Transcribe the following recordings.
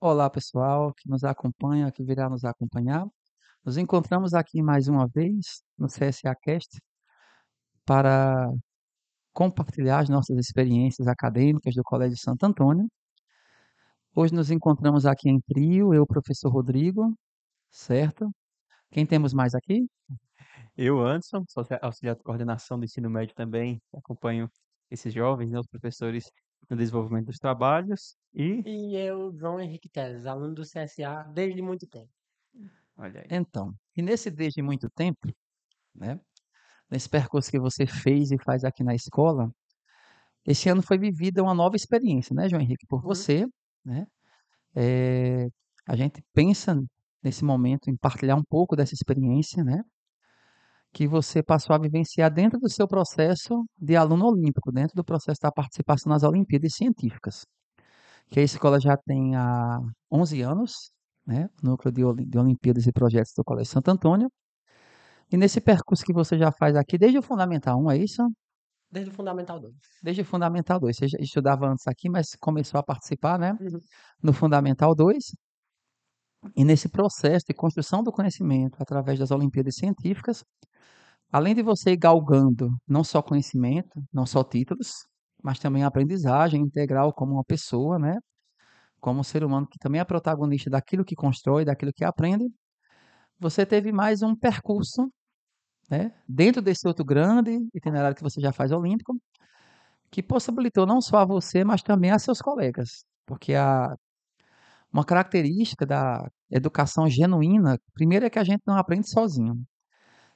Olá, pessoal que nos acompanha, que virá nos acompanhar. Nos encontramos aqui mais uma vez no CSA Cast para compartilhar as nossas experiências acadêmicas do Colégio Santo Antônio. Hoje nos encontramos aqui em trio, eu, professor Rodrigo, certo? Quem temos mais aqui? Eu, Anderson, sou auxiliar de coordenação do ensino médio também, acompanho esses jovens, né, os professores no desenvolvimento dos trabalhos e, E eu, João Henrique Teles, aluno do CSA desde muito tempo. olha aí, Então, e nesse desde muito tempo, né? Nesse percurso que você fez e faz aqui na escola, esse ano foi vivida uma nova experiência, né, João Henrique, por Uhum. você, né? Eh, a gente pensa nesse momento em partilhar um pouco dessa experiência, né, que você passou a vivenciar dentro do seu processo de aluno olímpico, dentro do processo da participação nas Olimpíadas Científicas, que a escola já tem há 11 anos, né, Núcleo de Olimpíadas e Projetos do Colégio Santo Antônio, e nesse percurso que você já faz aqui desde o Fundamental 1, é isso? Desde o Fundamental 2. Desde o Fundamental 2, você já estudava antes aqui, mas começou a participar, né, Uhum. no Fundamental 2. E nesse processo de construção do conhecimento através das Olimpíadas Científicas, além de você ir galgando não só conhecimento, não só títulos, mas também aprendizagem integral como uma pessoa, né? Como um ser humano que também é protagonista daquilo que constrói, daquilo que aprende, você teve mais um percurso, né? Dentro desse outro grande itinerário que você já faz olímpico, que possibilitou não só a você, mas também a seus colegas. Porque uma característica da educação genuína, primeiro é que a gente não aprende sozinho.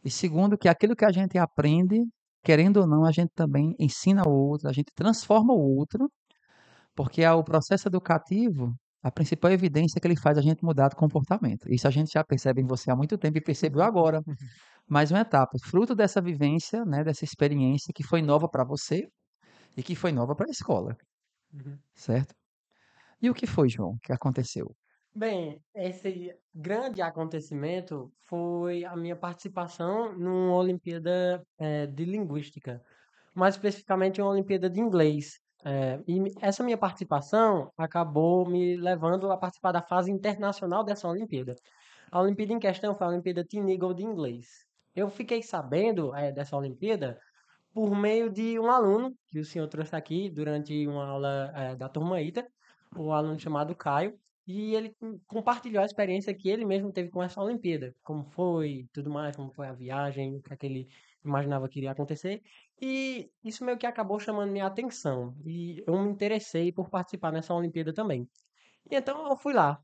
E segundo, que aquilo que a gente aprende, querendo ou não, a gente também ensina o outro, a gente transforma o outro, porque o processo educativo, a principal evidência é que ele faz a gente mudar de comportamento. Isso a gente já percebe em você há muito tempo e percebeu agora. Mais uma etapa, fruto dessa vivência, né, dessa experiência que foi nova para você e que foi nova para a escola, Uhum. certo? E o que foi, João, que aconteceu? Bem, esse grande acontecimento foi a minha participação numa Olimpíada de Linguística, mais especificamente uma Olimpíada de Inglês. Essa minha participação acabou me levando a participar da fase internacional dessa Olimpíada. A Olimpíada em questão foi a Olimpíada Teen Eagle de Inglês. Eu fiquei sabendo dessa Olimpíada por meio de um aluno que o senhor trouxe aqui durante uma aula da turma ITA, um aluno chamado Caio, e ele compartilhou a experiência que ele mesmo teve com essa Olimpíada, como foi, tudo mais, como foi a viagem, o que é que ele imaginava que iria acontecer, e isso meio que acabou chamando minha atenção, e eu me interessei por participar nessa Olimpíada também. E então eu fui lá.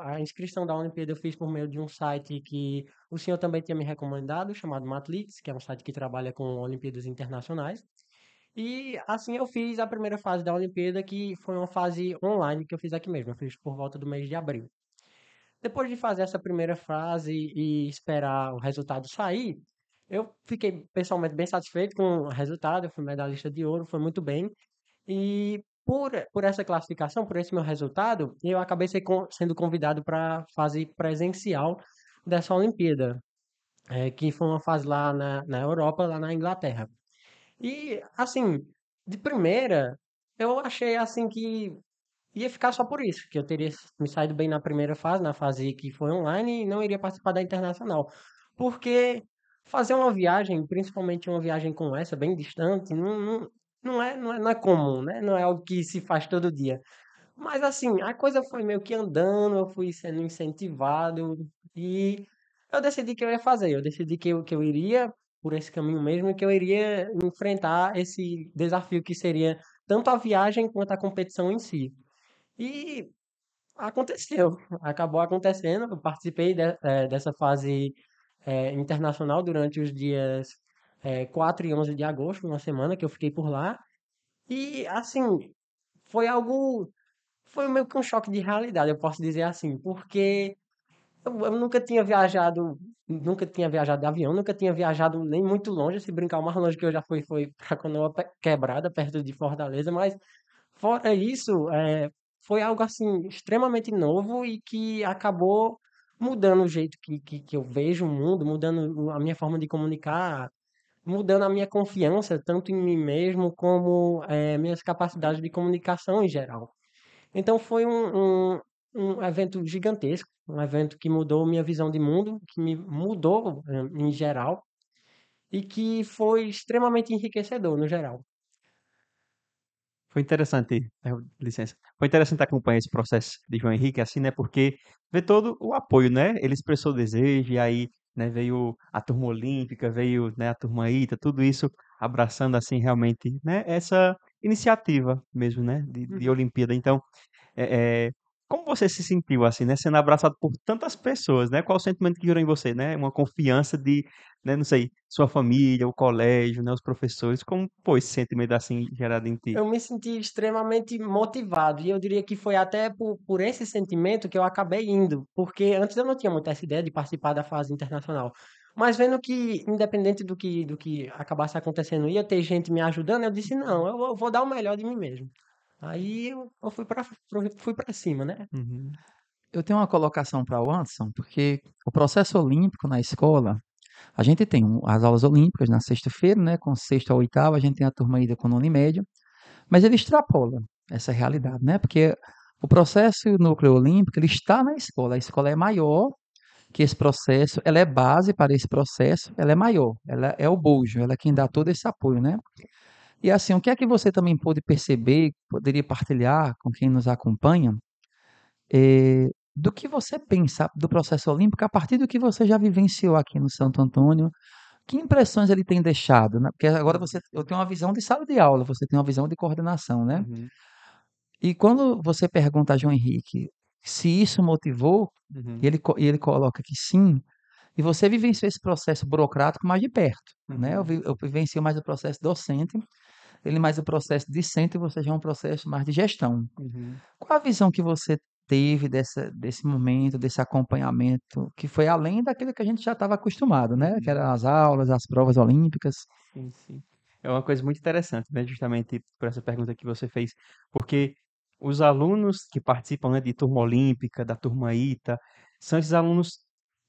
A inscrição da Olimpíada eu fiz por meio de um site que o senhor também tinha me recomendado, chamado Matlix, que é um site que trabalha com Olimpíadas internacionais. E assim eu fiz a primeira fase da Olimpíada, que foi uma fase online que eu fiz aqui mesmo. Eu fiz por volta do mês de abril. Depois de fazer essa primeira fase e esperar o resultado sair, eu fiquei pessoalmente bem satisfeito com o resultado. Eu fui medalhista de ouro, foi muito bem. E por essa classificação, por esse meu resultado, eu acabei sendo convidado para a fase presencial dessa Olimpíada, que foi uma fase lá na Europa, lá na Inglaterra. E, assim, de primeira, eu achei assim que ia ficar só por isso, que eu teria me saído bem na primeira fase, na fase que foi online, e não iria participar da internacional. Porque fazer uma viagem, principalmente uma viagem como essa, bem distante, não é comum, né? Não é algo que se faz todo dia. Mas assim, a coisa foi meio que andando, eu fui sendo incentivado e eu decidi que eu ia fazer. Eu decidi que eu iria por esse caminho mesmo e que eu iria enfrentar esse desafio que seria tanto a viagem quanto a competição em si. E aconteceu, acabou acontecendo. Eu participei dessa fase internacional durante os dias 4 e 11 de agosto, uma semana que eu fiquei por lá. E assim, foi algo, foi meio que um choque de realidade, eu posso dizer assim, porque eu nunca tinha viajado de avião, nunca tinha viajado nem muito longe, se brincar, o mais longe que eu já fui foi para Canoa Quebrada, perto de Fortaleza, mas fora isso, foi algo assim extremamente novo e que acabou mudando o jeito que eu vejo o mundo, mudando a minha forma de comunicar, mudando a minha confiança, tanto em mim mesmo como minhas capacidades de comunicação em geral. Então foi um evento gigantesco, um evento que mudou minha visão de mundo, que me mudou, em geral, e que foi extremamente enriquecedor no geral. Foi interessante, licença, foi interessante acompanhar esse processo de João Henrique, assim, né, porque ver todo o apoio, né, ele expressou o desejo, e aí, né, veio a turma olímpica, veio, né, a turma ITA, tudo isso abraçando, assim, realmente, né, essa iniciativa mesmo, né, de Uhum. Olimpíada. Então, é, é, como você se sentiu assim, né, sendo abraçado por tantas pessoas, né? Qual o sentimento que gerou em você, né? Uma confiança de, né, não sei, sua família, o colégio, né, os professores, como foi esse sentimento assim gerado em ti? Eu me senti extremamente motivado, e eu diria que foi até por esse sentimento que eu acabei indo, porque antes eu não tinha muito essa ideia de participar da fase internacional. Mas vendo que, independente do que acabasse acontecendo, ia ter gente me ajudando, eu disse, não, eu vou dar o melhor de mim mesmo. Aí eu fui pra cima, né? Uhum, Eu tenho uma colocação para o Anderson, porque o processo olímpico na escola, a gente tem as aulas olímpicas na sexta-feira, né, com sexta a oitava, a gente tem a turma ida com o nono e médio, mas ele extrapola essa realidade, né, porque o processo e o núcleo olímpico, ele está na escola, a escola é maior que esse processo, ela é base para esse processo, ela é maior, ela é o bojo, ela é quem dá todo esse apoio, né. E assim, o que é que você também pôde perceber, poderia partilhar com quem nos acompanha, do que você pensa do processo olímpico a partir do que você já vivenciou aqui no Santo Antônio, que impressões ele tem deixado, né? Porque agora eu tenho uma visão de sala de aula, você tem uma visão de coordenação, né? uhum, E quando você pergunta a João Henrique se isso motivou, uhum, e ele coloca que sim, e você vivenciou esse processo burocrático mais de perto, né? Eu, uhum, vi, eu vivencio mais o processo docente, ele mais o processo discente, e você já é um processo mais de gestão. uhum, Qual a visão que você teve desse momento, desse acompanhamento, que foi além daquilo que a gente já estava acostumado, né? Que uhum. eram as aulas, as provas olímpicas. Sim, sim. É uma coisa muito interessante, né? Justamente por essa pergunta que você fez, porque os alunos que participam, né, de turma olímpica, da turma ITA, são esses alunos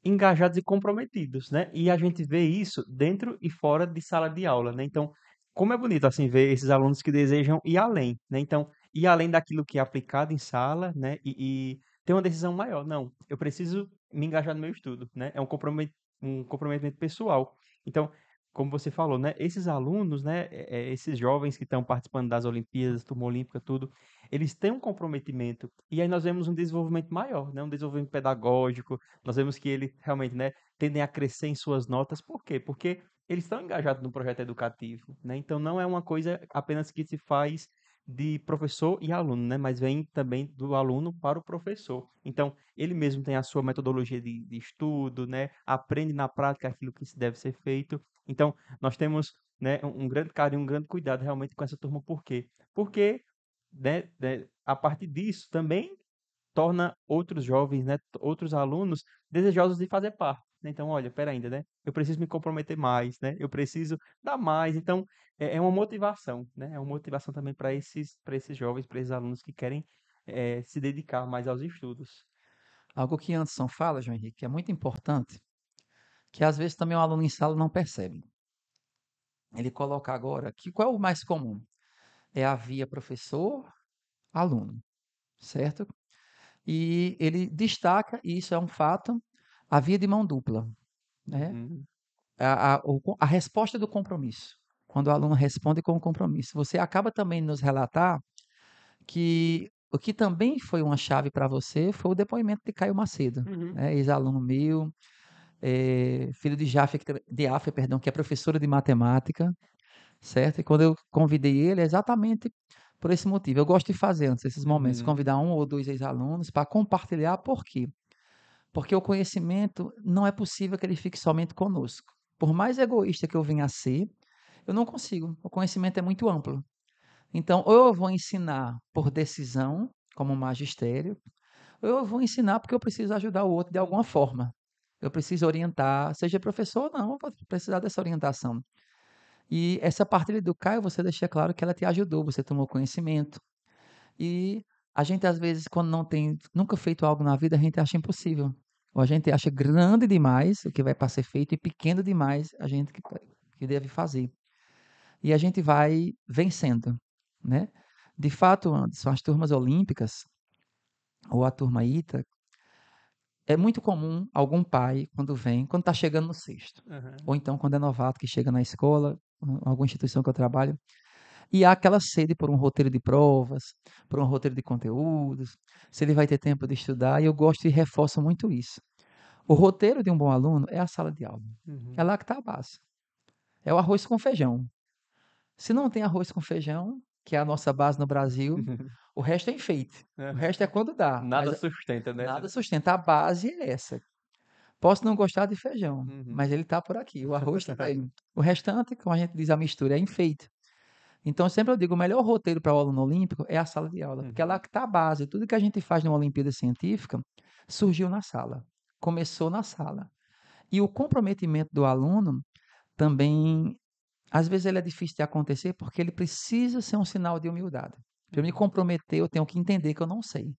engajados e comprometidos, né? E a gente vê isso dentro e fora de sala de aula, né? Então, como é bonito assim ver esses alunos que desejam ir além, né? Então, ir além daquilo que é aplicado em sala, né? E ter uma decisão maior. Não, eu preciso me engajar no meu estudo, né? É um comprometimento pessoal. Então, como você falou, né, esses alunos, né, esses jovens que estão participando das Olimpíadas, turma olímpica, tudo, eles têm um comprometimento. E aí nós vemos um desenvolvimento maior, né, um desenvolvimento pedagógico. Nós vemos que eles realmente, né, tendem a crescer em suas notas. Por quê? Porque eles estão engajados no projeto educativo, né? Então não é uma coisa apenas que se faz de professor e aluno, né? Mas vem também do aluno para o professor. Então, ele mesmo tem a sua metodologia de estudo, né? Aprende na prática aquilo que se deve ser feito. Então, nós temos, né, um grande carinho, um grande cuidado realmente com essa turma. Por quê? Porque, né, a partir disso também torna outros jovens, né, outros alunos desejosos de fazer parte, né. Então, olha, espera ainda, né, eu preciso me comprometer mais, né, eu preciso dar mais. Então, é uma motivação, né, é uma motivação também para esses jovens, para esses alunos que querem, se dedicar mais aos estudos. Algo que Anderson fala, João Henrique, que é muito importante, que às vezes também o aluno em sala não percebe. Ele coloca agora que qual é o mais comum? É a via professor-aluno, certo? E ele destaca, e isso é um fato, a via de mão dupla, né? Uhum, A resposta do compromisso. Quando o aluno responde com o compromisso. Você acaba também de nos relatar que o que também foi uma chave para você foi o depoimento de Caio Macedo, Uhum. né? Ex-aluno meu, filho de Afia, perdão, que é professora de matemática, certo? E quando eu convidei ele, é exatamente por esse motivo. Eu gosto de fazer antes esses momentos, uhum, convidar um ou dois ex-alunos para compartilhar. Por quê? Porque o conhecimento não é possível que ele fique somente conosco. Por mais egoísta que eu venha a ser, eu não consigo. O conhecimento é muito amplo. Então, ou eu vou ensinar por decisão, como magistério, ou eu vou ensinar porque eu preciso ajudar o outro de alguma forma. Eu preciso orientar, seja professor ou não, eu vou precisar dessa orientação. E essa partilha do Caio, você deixa claro que ela te ajudou, você tomou conhecimento. E a gente, às vezes, quando não tem nunca feito algo na vida, a gente acha impossível. Ou a gente acha grande demais o que vai para ser feito e pequeno demais a gente que deve fazer. E a gente vai vencendo, né? De fato, Anderson, as turmas olímpicas, ou a turma ITA, é muito comum algum pai, quando está chegando no sexto, Aham. ou então quando é novato que chega na escola, alguma instituição que eu trabalho, e há aquela sede por um roteiro de provas, por um roteiro de conteúdos, se ele vai ter tempo de estudar, e eu gosto e reforço muito isso. O roteiro de um bom aluno é a sala de aula. É Uhum. lá que está a base. É o arroz com feijão. Se não tem arroz com feijão, que é a nossa base no Brasil, o resto é enfeite. O Aham. resto é quando dá, Nada mas sustenta, né? nada sustenta. A base é essa. Posso não gostar de feijão, Uhum. mas ele está por aqui. O arroz também. O restante, como a gente diz, a mistura é enfeite. Então, sempre eu digo, o melhor roteiro para o aluno olímpico é a sala de aula, porque é lá Uhum. que está a base. Tudo que a gente faz numa Olimpíada Científica surgiu na sala, começou na sala. E o comprometimento do aluno também, às vezes, ele é difícil de acontecer porque ele precisa ser um sinal de humildade. Para eu me Uhum. comprometer, eu tenho que entender que eu não sei.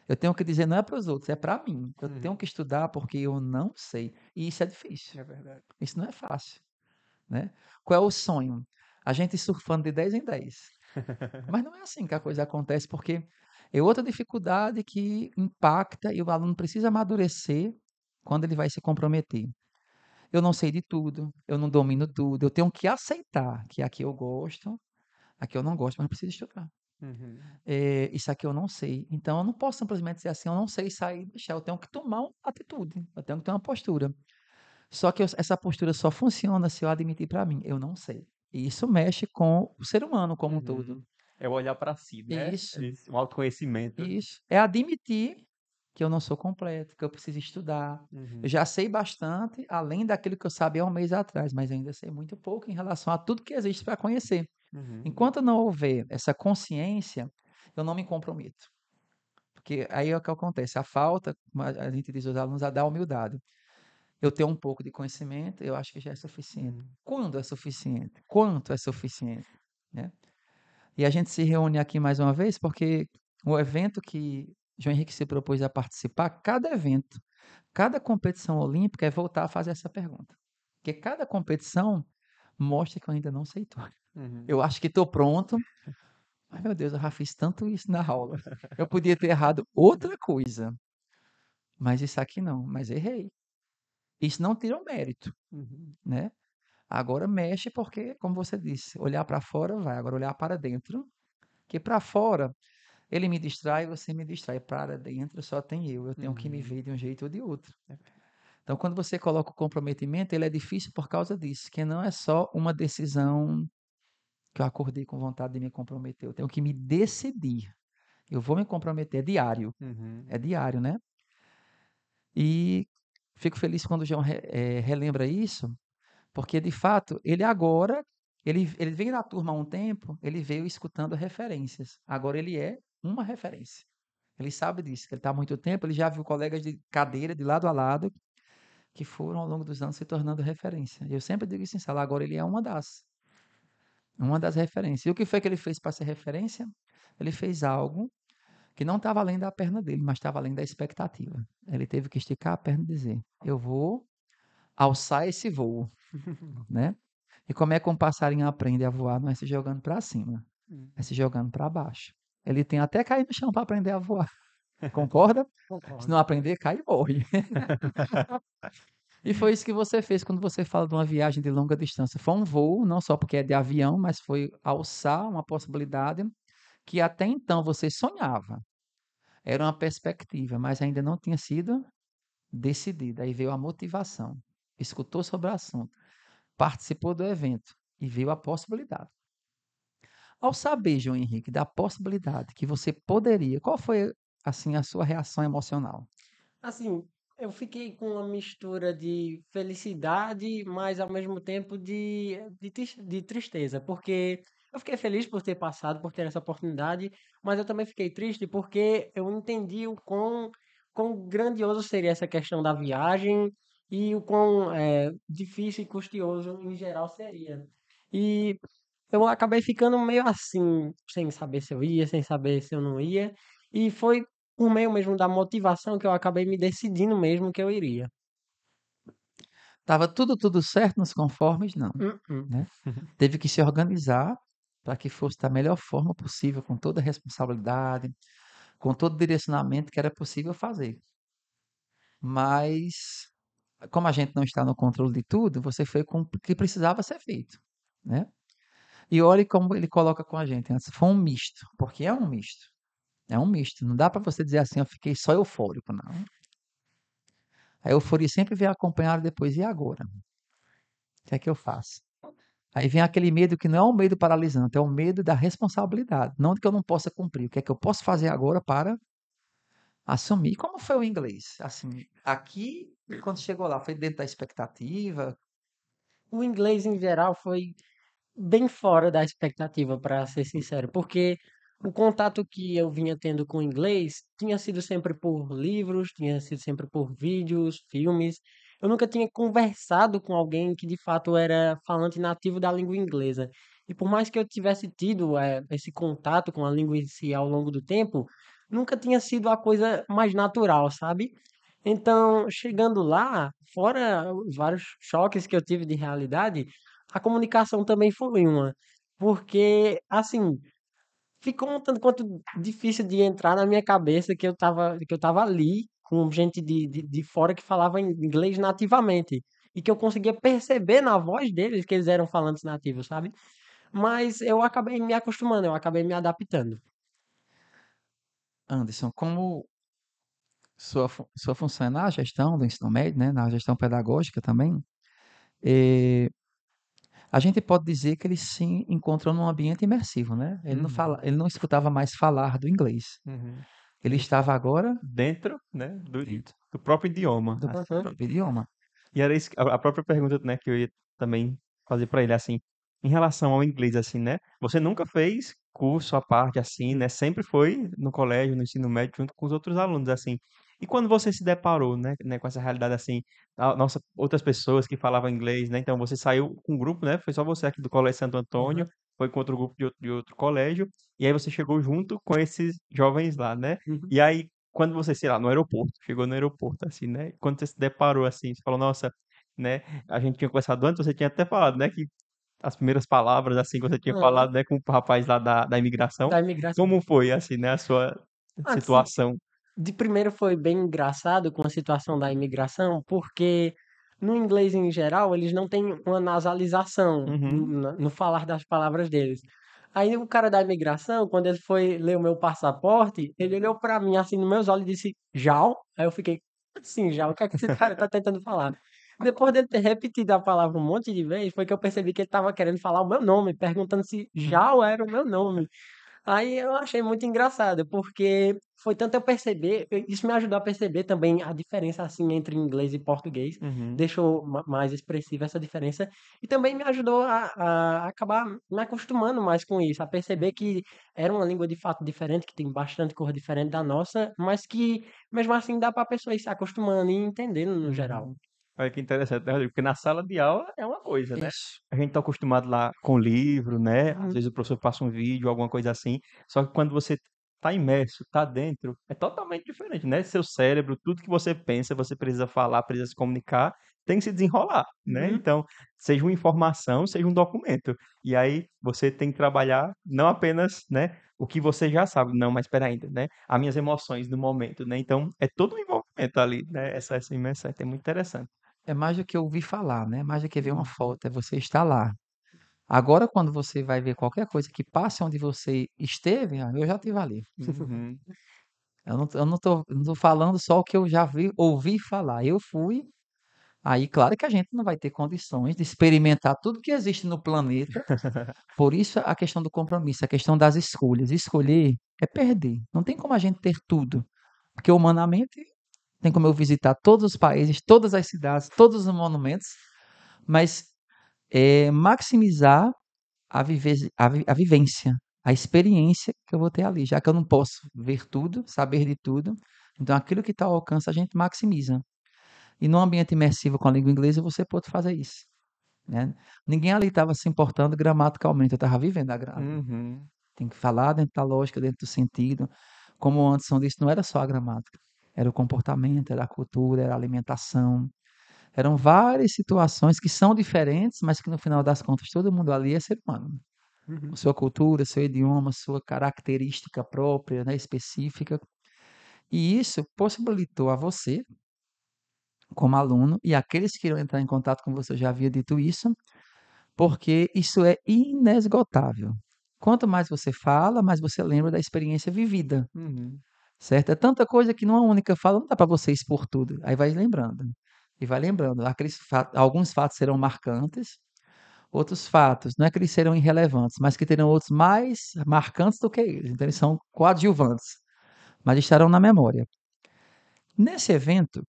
Eu tenho que dizer, não é para os outros, é para mim. Eu tenho Uhum. que estudar porque eu não sei. E isso é difícil. É verdade. Isso não é fácil, né? Qual é o sonho? A gente surfando de 10 em 10. Mas não é assim que a coisa acontece, porque é outra dificuldade que impacta e o aluno precisa amadurecer quando ele vai se comprometer. Eu não sei de tudo, eu não domino tudo, eu tenho que aceitar que aqui eu gosto, aqui eu não gosto, mas eu preciso estudar. Uhum. Isso aqui eu não sei. Então eu não posso simplesmente dizer assim, eu não sei sair e deixar, eu tenho que tomar uma atitude, eu tenho que ter uma postura. Só que essa postura só funciona se eu admitir para mim, eu não sei. E isso mexe com o ser humano como um todo. Uhum. É o olhar para si, né? Isso. Um autoconhecimento. Isso. É admitir que eu não sou completo, que eu preciso estudar. Eu Uhum. já sei bastante, além daquilo que eu sabia há um mês atrás, mas ainda sei muito pouco em relação a tudo que existe para conhecer. Uhum. Enquanto não houver essa consciência, eu não me comprometo. Porque aí é o que acontece, a falta, como a gente diz aos alunos, a da humildade. Eu tenho um pouco de conhecimento, eu acho que já é suficiente. Uhum. Quando é suficiente? Quanto é suficiente? Né? E a gente se reúne aqui mais uma vez porque o evento que João Henrique se propôs a participar, cada evento, cada competição olímpica é voltar a fazer essa pergunta. Porque cada competição mostra que eu ainda não sei tudo. Uhum. Eu acho que estou pronto, mas meu Deus, eu já fiz tanto isso na aula. Eu podia ter errado outra coisa, mas isso aqui não, mas errei. Isso não tira o mérito, Uhum. né? Agora mexe porque, como você disse, olhar para fora vai, agora olhar para dentro, que para fora ele me distrai, você me distrai. Para dentro só tem eu tenho que me Uhum. ver de um jeito ou de outro. É. Então, quando você coloca o comprometimento, ele é difícil por causa disso, que não é só uma decisão que eu acordei com vontade de me comprometer. Eu tenho que me decidir. Eu vou me comprometer, Uhum. é diário, né? E fico feliz quando o João relembra isso, porque de fato ele agora, ele veio na turma há um tempo, ele veio escutando referências. Agora ele é uma referência. Ele sabe disso, que ele está há muito tempo, ele já viu colegas de cadeira, de lado a lado, que foram ao longo dos anos se tornando referência. Eu sempre digo isso em sala, agora ele é uma das referências. E o que foi que ele fez para ser referência? Ele fez algo que não estava além da perna dele, mas estava além da expectativa. Ele teve que esticar a perna e dizer: eu vou alçar esse voo, né? E como é que um passarinho aprende a voar? Não é se jogando para cima, é se jogando para baixo. Ele tem até cair no chão para aprender a voar. Concorda? Se Concordo. não aprender, cai e morre. E foi isso que você fez quando você fala de uma viagem de longa distância. Foi um voo, não só porque é de avião, mas foi alçar uma possibilidade que até então você sonhava. Era uma perspectiva, mas ainda não tinha sido decidida. Aí veio a motivação. Escutou sobre o assunto, participou do evento e veio a possibilidade. Ao saber, João Henrique, da possibilidade que você poderia, qual foi assim a sua reação emocional? Assim, eu fiquei com uma mistura de felicidade, mas ao mesmo tempo de tristeza, porque eu fiquei feliz por ter passado, por ter essa oportunidade, mas eu também fiquei triste porque eu entendi o quão grandioso seria essa questão da viagem e o quão difícil e custoso em geral seria. E eu acabei ficando meio assim, sem saber se eu ia, sem saber se eu não ia, e foi por meio mesmo da motivação que eu acabei me decidindo mesmo que eu iria. Estava tudo certo nos conformes? Não, Mm-mm. né? Teve que se organizar para que fosse da melhor forma possível, com toda a responsabilidade, com todo o direcionamento que era possível fazer. Mas, como a gente não está no controle de tudo, você fez com o que precisava ser feito, né? E olhe como ele coloca com a gente antes, foi um misto, porque é um misto. É um misto. Não dá para você dizer assim, eu fiquei só eufórico, não. A euforia sempre vem acompanhada depois, e agora? O que é que eu faço? Aí vem aquele medo que não é um medo paralisante, é o medo da responsabilidade, não de que eu não possa cumprir. O que é que eu posso fazer agora para assumir? Como foi o inglês? Assim, aqui, quando chegou lá, foi dentro da expectativa? O inglês, em geral, foi bem fora da expectativa, para ser sincero, porque o contato que eu vinha tendo com o inglês tinha sido sempre por livros, tinha sido sempre por vídeos, filmes. Eu nunca tinha conversado com alguém que de fato era falante nativo da língua inglesa. E por mais que eu tivesse tido esse contato com a língua em si ao longo do tempo, nunca tinha sido a coisa mais natural, sabe? Então, chegando lá, fora os vários choques que eu tive de realidade, a comunicação também foi uma. Porque, assim, ficou um tanto quanto difícil de entrar na minha cabeça que eu tava ali com gente de fora que falava inglês nativamente. E que eu conseguia perceber na voz deles que eles eram falantes nativos, sabe? Mas eu acabei me acostumando, eu acabei me adaptando. Anderson, como sua função é na gestão do ensino médio, né, na gestão pedagógica também, eh, a gente pode dizer que ele se encontrou num ambiente imersivo, né? Uhum, Ele não escutava mais falar do inglês. uhum. Ele Ele estava agora dentro, né, dentro do próprio idioma, do assim. Uhum. próprio idioma. E era isso, a própria pergunta, né, que eu ia também fazer para ele, assim, em relação ao inglês, assim, né? Você nunca fez curso à parte, assim, né? Sempre foi no colégio, no ensino médio, junto com os outros alunos, assim. E quando você se deparou, né, com essa realidade, assim, nossa, outras pessoas que falavam inglês, né? Então você saiu com um grupo, né? Foi só você aqui do Colégio Santo Antônio, Uhum. foi com outro grupo de outro colégio, e aí você chegou junto com esses jovens lá, né? Uhum. E aí, quando você, sei lá, no aeroporto, chegou no aeroporto, assim, né? Quando você se deparou, assim, você falou, nossa, né? A gente tinha conversado antes, você tinha até falado, né? Que as primeiras palavras, assim, que você tinha Uhum. falado, né? Com o rapaz lá da imigração. Da imigração. Como foi, assim, né? A sua Assim, situação? de primeiro foi bem engraçado com a situação da imigração, porque no inglês em geral eles não têm uma nasalização no, Uhum. no falar das palavras deles. Aí o cara da imigração, quando ele foi ler o meu passaporte, ele olhou pra mim assim nos meus olhos e disse, Jal? Aí eu fiquei, assim, Jal, o que é que esse cara tá tentando falar? Depois dele ter repetido a palavra um monte de vezes, foi que eu percebi que ele tava querendo falar o meu nome, perguntando se Uhum. Jal era o meu nome. Aí eu achei muito engraçado, porque foi tanto eu perceber, isso me ajudou a perceber também a diferença assim entre inglês e português, Uhum. deixou mais expressiva essa diferença e também me ajudou a acabar me acostumando mais com isso, a perceber que era uma língua de fato diferente, que tem bastante cor diferente da nossa, mas que mesmo assim dá para a pessoa ir se acostumando e entendendo no geral. Uhum. Olha que interessante, né, Rodrigo? Porque na sala de aula é uma coisa, né? Isso. A gente tá acostumado lá com livro, né? Às Uhum, vezes o professor passa um vídeo, alguma coisa assim. Só que quando você tá imerso, tá dentro, é totalmente diferente, né? Seu cérebro, tudo que você pensa, você precisa falar, precisa se comunicar, tem que se desenrolar, né? uhum. Então, seja uma informação, seja um documento. E aí você tem que trabalhar não apenas, né, o que você já sabe, não, mas espera ainda, né? As minhas emoções no momento, né? Então, é todo um envolvimento ali, né? Essa imersão é muito interessante. É mais do que ouvir falar, né? Mais do que ver uma Uhum. foto, é você estar lá. Agora, quando você vai ver qualquer coisa que passe onde você esteve, eu já estive ali. Uhum. Eu não tô falando só o que eu já vi, ouvi falar. Eu fui. Aí, claro que a gente não vai ter condições de experimentar tudo que existe no planeta. Por isso, a questão do compromisso, a questão das escolhas. Escolher é perder. Não tem como a gente ter tudo. Porque, humanamente, tem como eu visitar todos os países, todas as cidades, todos os monumentos, mas maximizar a vivência, a experiência que eu vou ter ali, já que eu não posso ver tudo, saber de tudo. Então, aquilo que está ao alcance, a gente maximiza. E num ambiente imersivo com a língua inglesa, você pode fazer isso, né? Ninguém ali estava se importando gramaticalmente, eu estava vivendo a grama. Uhum. Tem que falar dentro da lógica, dentro do sentido. Como o Anderson disse, não era só a gramática, era o comportamento, era a cultura, era a alimentação. Eram várias situações que são diferentes, mas que no final das contas todo mundo ali é ser humano. Com Uhum. sua cultura, seu idioma, sua característica própria, né, específica. E isso possibilitou a você, como aluno, e aqueles que irão entrar em contato com você, eu já havia dito isso, porque isso é inesgotável. Quanto mais você fala, mais você lembra da experiência vivida, Uhum. certo? É tanta coisa que numa única fala não dá para você expor tudo. Aí vai lembrando, e vai lembrando. Alguns fatos serão marcantes, outros fatos, não é que eles serão irrelevantes, mas que terão outros mais marcantes do que eles. Então, eles são coadjuvantes, mas estarão na memória. Nesse evento,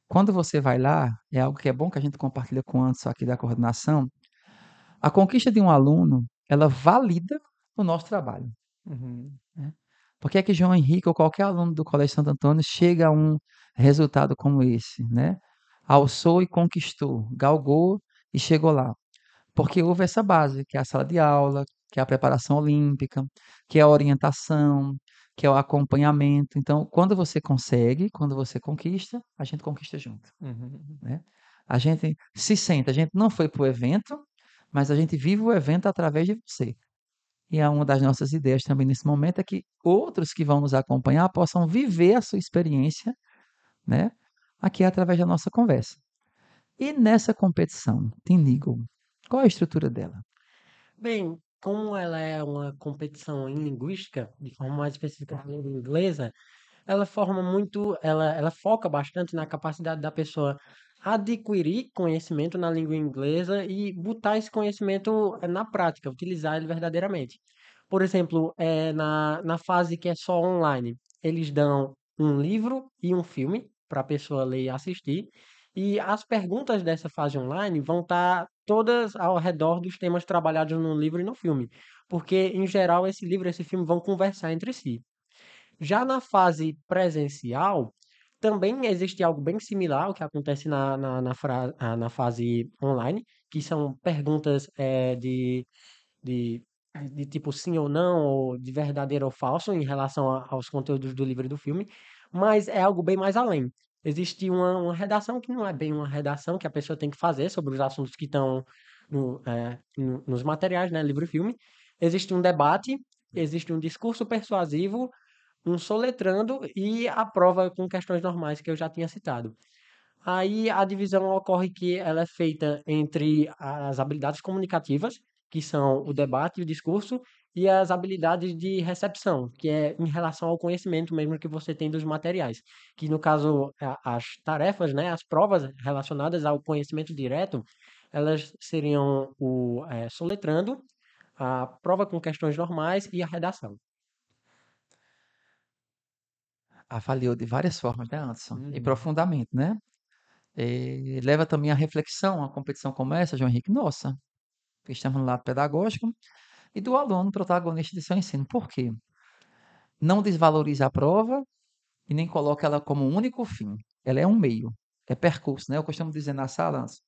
quando você vai lá, é algo que é bom que a gente compartilha com o Anderson aqui da coordenação, a conquista de um aluno, ela valida o nosso trabalho. Uhum. Né? Por que é que João Henrique ou qualquer aluno do Colégio Santo Antônio chega a um resultado como esse? Né? Alçou e conquistou, galgou e chegou lá. Porque houve essa base, que é a sala de aula, que é a preparação olímpica, que é a orientação, que é o acompanhamento. Então, quando você consegue, quando você conquista, a gente conquista junto. Uhum. Né? A gente se sente, a gente não foi para o evento, mas a gente vive o evento através de você. E uma das nossas ideias também nesse momento é que outros que vão nos acompanhar possam viver a sua experiência, né? Aqui através da nossa conversa. E nessa competição, Team Eagle, qual é a estrutura dela? Bem, como ela é uma competição em linguística, de forma mais específica na língua inglesa, ela foca bastante na capacidade da pessoa adquirir conhecimento na língua inglesa e botar esse conhecimento na prática, utilizar ele verdadeiramente. Por exemplo, na fase que é só online, eles dão um livro e um filme para a pessoa ler e assistir, e as perguntas dessa fase online vão estar todas ao redor dos temas trabalhados no livro e no filme, porque, em geral, esse livro e esse filme vão conversar entre si. Já na fase presencial, também existe algo bem similar ao que acontece na fase online, que são perguntas de, de tipo sim ou não, ou de verdadeiro ou falso em relação aos conteúdos do livro e do filme, mas é algo bem mais além. Existe uma redação que não é bem uma redação que a pessoa tem que fazer sobre os assuntos que estão nos materiais, né, livro e filme. Existe um debate, existe um discurso persuasivo, um soletrando e a prova com questões normais que eu já tinha citado. Aí a divisão ocorre que ela é feita entre as habilidades comunicativas, que são o debate e o discurso, e as habilidades de recepção, que é em relação ao conhecimento mesmo que você tem dos materiais. Que no caso, as tarefas, né, as provas relacionadas ao conhecimento direto, elas seriam o soletrando, a prova com questões normais e a redação. Avaliou de várias formas, né, Anderson? E Uhum. profundamente, né? E leva também à reflexão, uma competição como essa, João Henrique, nossa, estamos no lado pedagógico e do aluno protagonista de seu ensino. Por quê? Não desvaloriza a prova e nem coloca ela como um único fim. Ela é um meio, é percurso, né? Eu costumo dizer na sala, Anderson,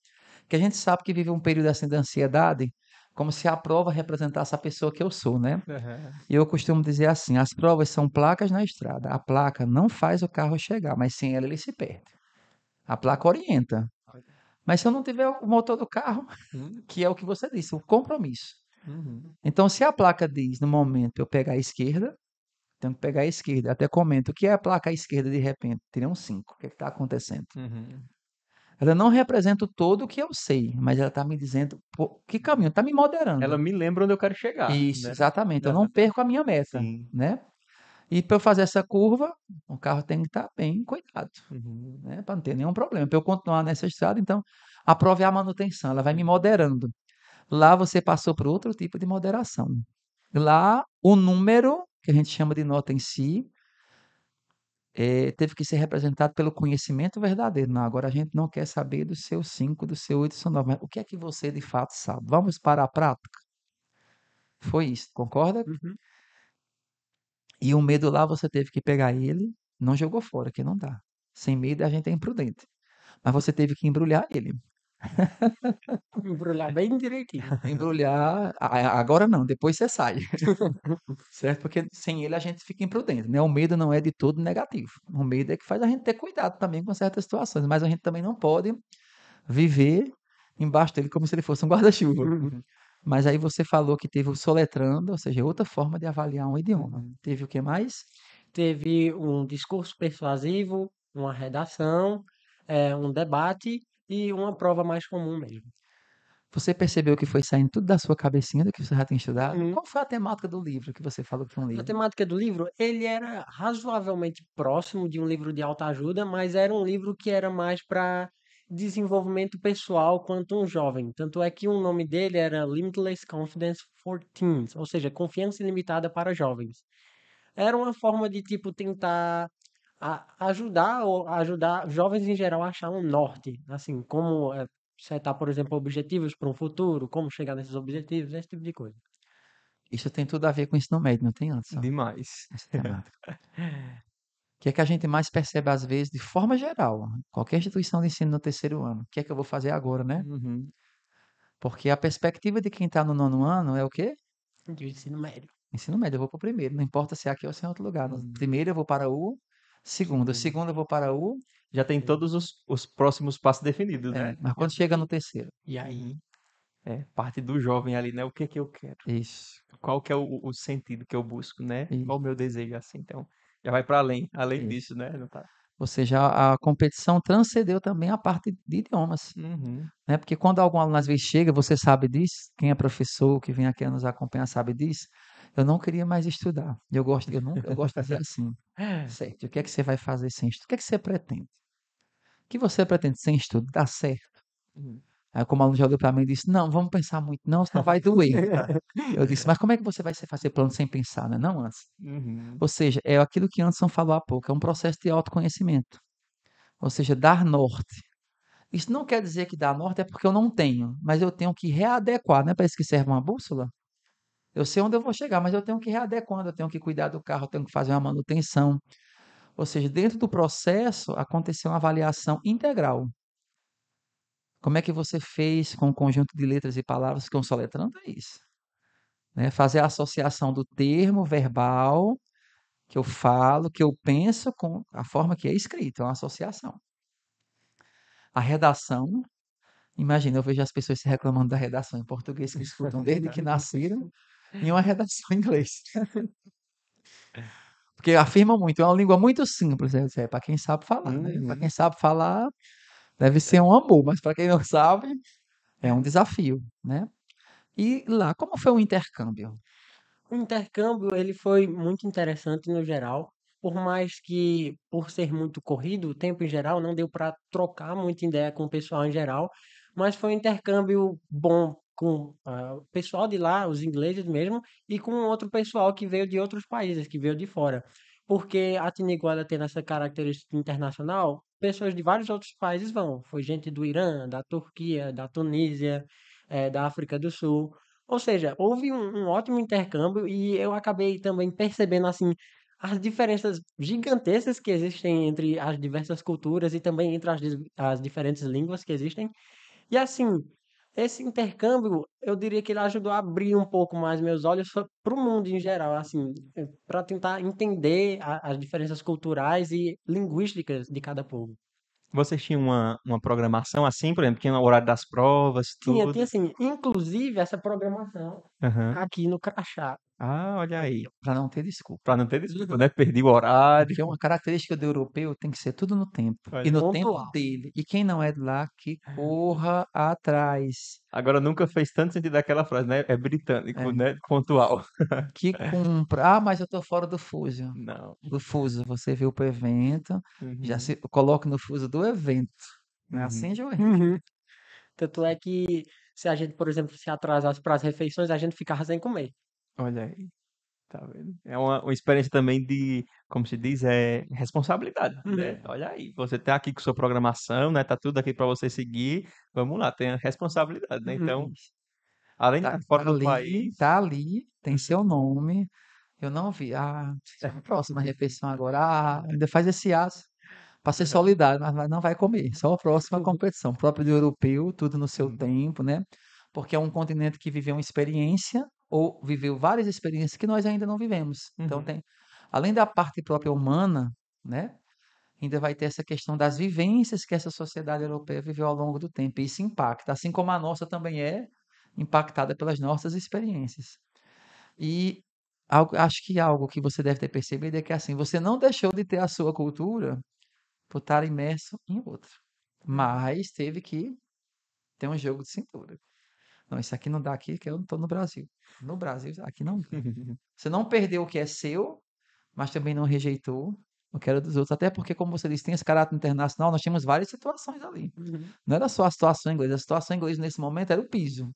que a gente sabe que vive um período assim de ansiedade, como se a prova representasse a pessoa que eu sou, né? Aham. E eu costumo dizer assim: as provas são placas na estrada. A placa não faz o carro chegar, mas sem ela ele se perde. A placa orienta. Mas se eu não tiver o motor do carro, Uhum. que é o que você disse, o compromisso. Uhum. Então, se a placa diz no momento eu pegar a esquerda, tenho que pegar a esquerda. Até comento, o que é a placa à esquerda de repente? Tirei um 5. O que está acontecendo? Uhum. Ela não representa o todo o que eu sei, mas ela está me dizendo que caminho, está me Ela moderando. me lembra onde eu quero chegar, Isso, né? exatamente. Eu não Exatamente. perco a minha meta, Sim. né? E para eu fazer essa curva, o carro tem que estar bem cuidado, Uhum. né? Para não ter nenhum problema. Para eu continuar nessa estrada, então, a prova é a manutenção, ela vai me moderando. Lá você passou por outro tipo de moderação. Lá, o número, que a gente chama de nota em si, teve que ser representado pelo conhecimento verdadeiro. Não, agora a gente não quer saber do seu 5, do seu 8, do seu 9, mas o que é que você de fato sabe? Vamos para a prática? Foi isso, concorda? Uhum. E o medo lá você teve que pegar ele, não jogou fora, que não dá. Sem medo a gente é imprudente. Mas você teve que embrulhar ele. Embrulhar bem direitinho. Embrulhar, agora não, depois você sai. Certo? Porque sem ele a gente fica imprudente, né? O medo não é de todo negativo. O medo é que faz a gente ter cuidado também com certas situações, mas a gente também não pode viver embaixo dele como se ele fosse um guarda-chuva. Uhum. Mas aí você falou que teve o soletrando, ou seja, outra forma de avaliar um idioma. Uhum. Teve o que mais? teve um discurso persuasivo, uma redação, um debate e uma prova mais comum mesmo. Você percebeu que foi saindo tudo da sua cabecinha do que você já tinha estudado? Uhum. Qual foi a temática do livro que você falou que foi um A livro? temática do livro, ele era razoavelmente próximo de um livro de autoajuda, mas era um livro que era mais para desenvolvimento pessoal quanto um jovem. Tanto é que o nome dele era Limitless Confidence for Teens, ou seja, confiança ilimitada para jovens. Era uma forma de tipo tentar ajudar ou ajudar jovens em geral a achar um norte, assim, como setar, por exemplo, objetivos para um futuro, como chegar nesses objetivos, esse tipo de coisa. Isso tem tudo a ver com o ensino médio, não tem, Anderson? Demais. Essa temática. O que é que a gente mais percebe às vezes, de forma geral, qualquer instituição de ensino no terceiro ano? O que é que eu vou fazer agora, né? Uhum. Porque a perspectiva de quem está no nono ano é o quê? De ensino médio. Ensino médio, eu vou para o primeiro, não importa se é aqui ou se é em outro lugar. No Uhum. primeiro eu vou para o segundo, o Segundo. segundo eu vou para o... Já tem todos os próximos passos definidos, né? mas quando chega no terceiro, E aí? Uhum. É, parte do jovem ali, né? O que é que eu quero? isso, Qual que é o sentido que eu busco, né? isso, Qual o meu desejo, assim? Então, já vai para além isso. disso, né? Não tá... Ou seja, a competição transcendeu também a parte de idiomas, Uhum. né? Porque quando algum aluno às vezes chega, você sabe disso, quem é professor, que vem aqui nos acompanhar sabe disso, eu não queria mais estudar. Eu gosto de dizer assim, certo, o que é que você vai fazer sem estudo? O que é que você pretende? O que você pretende sem estudo? Dá certo. Uhum. Aí como o aluno já olhou para mim e disse, não, vamos pensar muito, não, senão vai doer. Eu disse, mas como é que você vai fazer plano sem pensar, né? Não, antes. Uhum. Ou seja, é aquilo que Anderson falou há pouco, é um processo de autoconhecimento. Ou seja, dar norte. Isso não quer dizer que dar norte é porque eu não tenho, mas eu tenho que readequar, não é para isso que serve uma bússola? Eu sei onde eu vou chegar, mas eu tenho que ir readequando, eu tenho que cuidar do carro, eu tenho que fazer uma manutenção. Ou seja, dentro do processo aconteceu uma avaliação integral. Como é que você fez com o conjunto de letras e palavras que eu soletrando é isso? Né? Fazer a associação do termo verbal que eu falo, que eu penso com a forma que é escrito, é uma associação. A redação, imagina, eu vejo as pessoas se reclamando da redação em português que escutam desde que nasceram, em uma redação em inglês. Porque afirma muito, é uma língua muito simples, né? É para quem sabe falar, né? Para quem Uhum. sabe falar, deve ser um amor, mas para quem não sabe, é um desafio, né? E lá, como foi o intercâmbio? O intercâmbio, ele foi muito interessante no geral, por mais que, por ser muito corrido, o tempo em geral, não deu para trocar muita ideia com o pessoal em geral, mas foi um intercâmbio bom com o pessoal de lá, os ingleses mesmo, e com outro pessoal que veio de outros países, que veio de fora. Porque a Tiniguada tendo essa característica internacional, pessoas de vários outros países vão. Foi gente do Irã, da Turquia, da Tunísia, da África do Sul. Ou seja, houve um ótimo intercâmbio e eu acabei também percebendo, assim, as diferenças gigantescas que existem entre as diversas culturas e também entre as diferentes línguas que existem. E assim, esse intercâmbio, eu diria que ele ajudou a abrir um pouco mais meus olhos para o mundo em geral, assim, para tentar entender as diferenças culturais e linguísticas de cada povo. Vocês tinham uma programação assim, por exemplo, tinha o horário das provas, Tinha tudo. assim, inclusive essa programação Aham. aqui no Crachá. Ah, olha aí. Para não ter desculpa. Pra não ter desculpa, né? Perdi o horário. Porque uma característica do europeu tem que ser tudo no tempo. E Olha. no tempo Pontual. dele. E quem não é de lá, que corra atrás. Agora nunca fez tanto sentido aquela frase, né? É britânico, É, né? Pontual. que cumpra. Ah, mas eu estou fora do fuso. Não. Do fuso. Você viu para o evento, já Uhum. se coloque no fuso do evento. Não é assim, Uhum. João? Uhum. Tanto é que se a gente, por exemplo, se atrasasse para as refeições, a gente ficava sem comer. Olha aí, tá vendo? É uma experiência também de, como se diz, é responsabilidade, Uhum. né? Olha aí, você tá aqui com sua programação, né? Tá tudo aqui para você seguir. Vamos lá, tem a responsabilidade, né? Uhum. Então, Isso. além de Tá, estar fora do tá país, ali, tem seu nome. Eu não vi. Ah, próxima refeição agora. Ah, ainda faz esse aço para ser solidário, mas não vai comer. Só a próxima competição. Próprio do europeu, tudo no seu uhum, tempo, né? Porque é um continente que viveu uma experiência ou viveu várias experiências que nós ainda não vivemos. Então uhum, tem, além da parte própria humana, né? Ainda vai ter essa questão das vivências que essa sociedade europeia viveu ao longo do tempo. E isso impacta, assim como a nossa também é impactada pelas nossas experiências. E Acho que algo que você deve ter percebido é que assim, você não deixou de ter a sua cultura por estar imerso em outra, mas teve que ter um jogo de cintura. Não, isso aqui não dá aqui, que eu não estou no Brasil. No Brasil, aqui não dá. Você não perdeu o que é seu, mas também não rejeitou o que era dos outros. Até porque, como você disse, tem esse caráter internacional, nós tínhamos várias situações ali. Uhum. Não era só a situação inglesa. A situação inglesa nesse momento era o piso.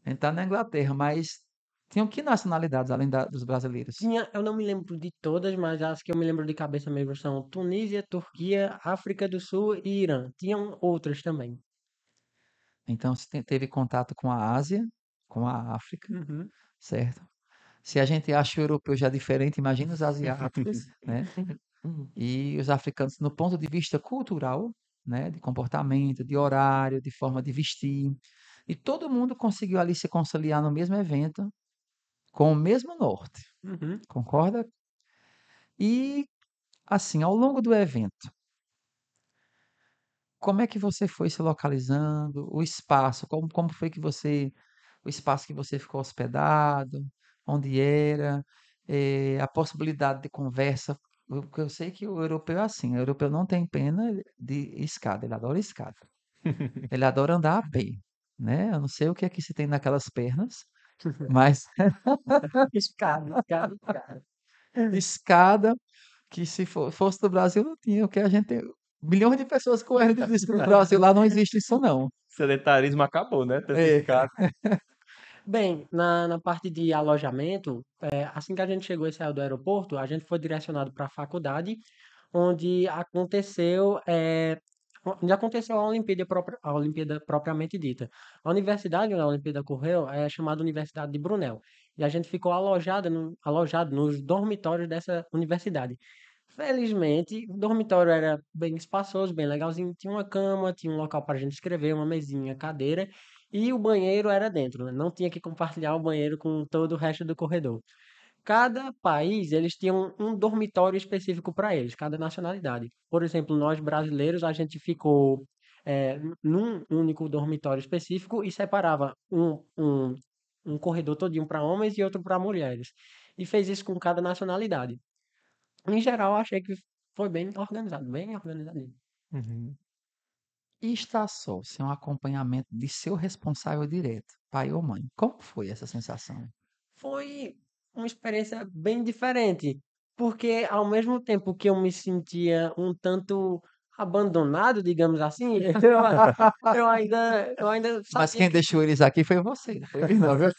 A gente tá na Inglaterra, mas tinham que nacionalidades além dos brasileiros? Eu não me lembro de todas, mas as que eu me lembro de cabeça mesmo são Tunísia, Turquia, África do Sul e Irã. Tinham outras também. Então, você teve contato com a Ásia, com a África, Uhum. certo? Se a gente acha o europeu já diferente, imagina os asiáticos, né? E os africanos, no ponto de vista cultural, né? De comportamento, de horário, de forma de vestir. E todo mundo conseguiu ali se conciliar no mesmo evento, com o mesmo norte, Uhum. concorda? E, assim, ao longo do evento, como é que você foi se localizando? O espaço, como foi que você, o espaço que você ficou hospedado, onde era, a possibilidade de conversa, porque eu sei que o europeu é assim, o europeu não tem pena de escada, ele adora escada, ele adora andar a pé, né? Eu não sei o que é que se tem naquelas pernas, mas Escada, escada, escada. escada que se fosse do Brasil não tinha, o que a gente tem, milhões de pessoas correndo disso no Brasil, lá não existe isso não. Sedentarismo acabou, né? Tanto É. escada. Bem, na parte de alojamento, assim que a gente chegou e saiu do aeroporto, a gente foi direcionado para a faculdade, onde aconteceu a Olimpíada propriamente dita. A universidade onde a Olimpíada ocorreu é chamada Universidade de Brunel, e a gente ficou alojado nos dormitórios dessa universidade. Felizmente, o dormitório era bem espaçoso, bem legalzinho. Tinha uma cama, tinha um local para a gente escrever, uma mesinha, cadeira, e o banheiro era dentro, né? Não tinha que compartilhar o banheiro com todo o resto do corredor. Cada país, eles tinham um dormitório específico para eles, cada nacionalidade. Por exemplo, nós brasileiros, a gente ficou num único dormitório específico e separava um corredor todinho para homens e outro para mulheres. E fez isso com cada nacionalidade. Em geral, eu achei que foi bem organizadinho. Uhum. E estar só, sem um acompanhamento de seu responsável direto, pai ou mãe. Como foi essa sensação? Foi uma experiência bem diferente, porque ao mesmo tempo que eu me sentia um tanto abandonado, digamos assim, eu ainda Mas sabia quem que deixou eles aqui foi você, não foi ele não, viu?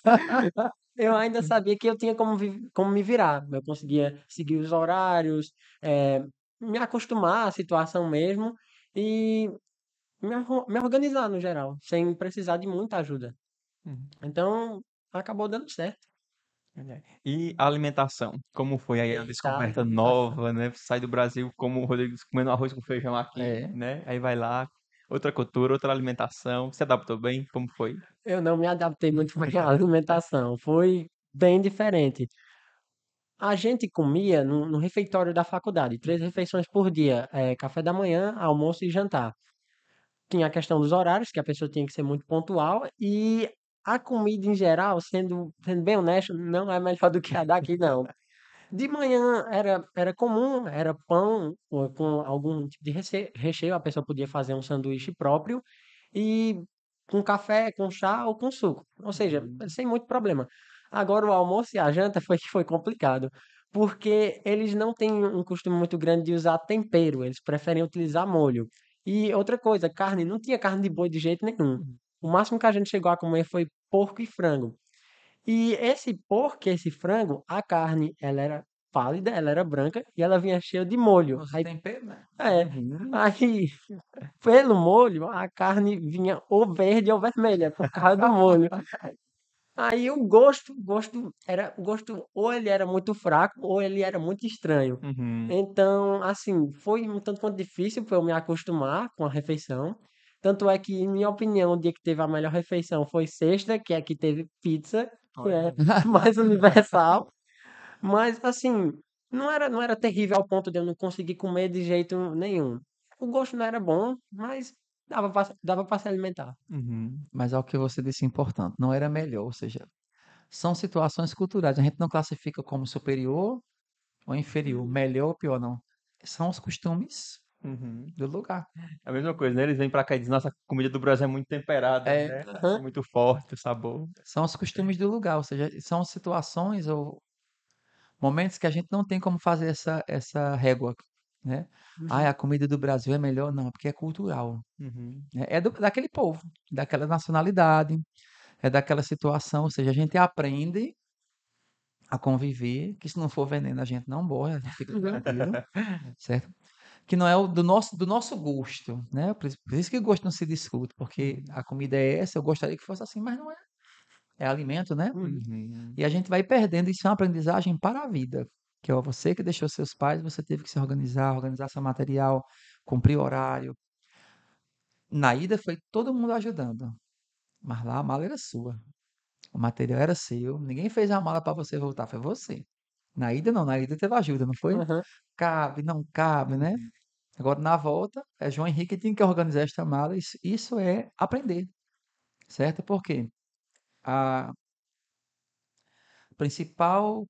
eu ainda sabia que eu tinha como me virar. Eu conseguia seguir os horários, me acostumar à situação mesmo e me organizar no geral, sem precisar de muita ajuda. Uhum. Então, acabou dando certo. Olha aí. E a alimentação? Como foi aí a Eita, a descoberta alimentação. nova, né? Sai do Brasil como o Rodrigo comendo arroz com feijão aqui, É, né? Aí vai lá, outra cultura, outra alimentação. Se adaptou bem? Como foi? Eu não me adaptei muito bem à alimentação, foi bem diferente. A gente comia no refeitório da faculdade, 3 refeições por dia, café da manhã, almoço e jantar. Tinha a questão dos horários, que a pessoa tinha que ser muito pontual, e a comida em geral, sendo bem honesto, não é melhor do que a daqui não. De manhã era comum, era pão com algum tipo de recheio, a pessoa podia fazer um sanduíche próprio e com café, com chá ou com suco. Ou seja, sem muito problema. Agora o almoço e a janta foi que foi complicado, porque eles não têm um costume muito grande de usar tempero, eles preferem utilizar molho. E outra coisa, carne, não tinha carne de boi de jeito nenhum. O máximo que a gente chegou a comer foi porco e frango. E esse porco, esse frango, a carne, ela era pálida, ela era branca e ela vinha cheia de molho. os Aí, temperos, né? é, aí, pelo molho, a carne vinha ou verde ou vermelha, por causa do molho. Aí o gosto, ou ele era muito fraco, ou ele era muito estranho. Uhum. Então, assim, foi um tanto quanto difícil para eu me acostumar com a refeição. Tanto é que, em minha opinião, o dia que teve a melhor refeição foi sexta, que é que teve pizza, que é Olha. mais universal. Mas, assim, não era terrível ao ponto de eu não conseguir comer de jeito nenhum. O gosto não era bom, mas dava para se alimentar. Uhum. Mas é o que você disse importante, não era melhor, ou seja, São situações culturais. A gente não classifica como superior ou inferior, melhor ou pior, não. São os costumes Uhum. do lugar. É a mesma coisa, né? Eles vêm pra cá e dizem, nossa, a comida do Brasil é muito temperada, É, né? É Aham, muito forte o sabor. são os costumes do lugar, ou seja, são situações ou momentos que a gente não tem como fazer essa régua, né? Ah, uhum, a comida do Brasil é melhor? Não, porque é cultural, Uhum. né? É daquele povo, daquela nacionalidade, é daquela situação, ou seja, a gente aprende a conviver, que se não for veneno a gente não morre, a gente fica uhum, tranquilo, certo? Que não é o do nosso gosto, né? Por isso que gosto não se discute, porque Uhum. a comida é essa, eu gostaria que fosse assim, mas não é. É alimento, né? uhum, Uhum. E a gente vai perdendo, isso é uma aprendizagem para a vida. Que é você que deixou seus pais, você teve que se organizar seu material, cumprir horário. Na ida foi todo mundo ajudando, mas lá a mala era sua. O material era seu, ninguém fez a mala para você voltar, foi você. Na ida não, na ida teve ajuda, não foi? aham, Cabe, não cabe, né? Uhum. Agora na volta, é João Henrique que tinha que organizar esta mala, isso é aprender, certo? Porque a principal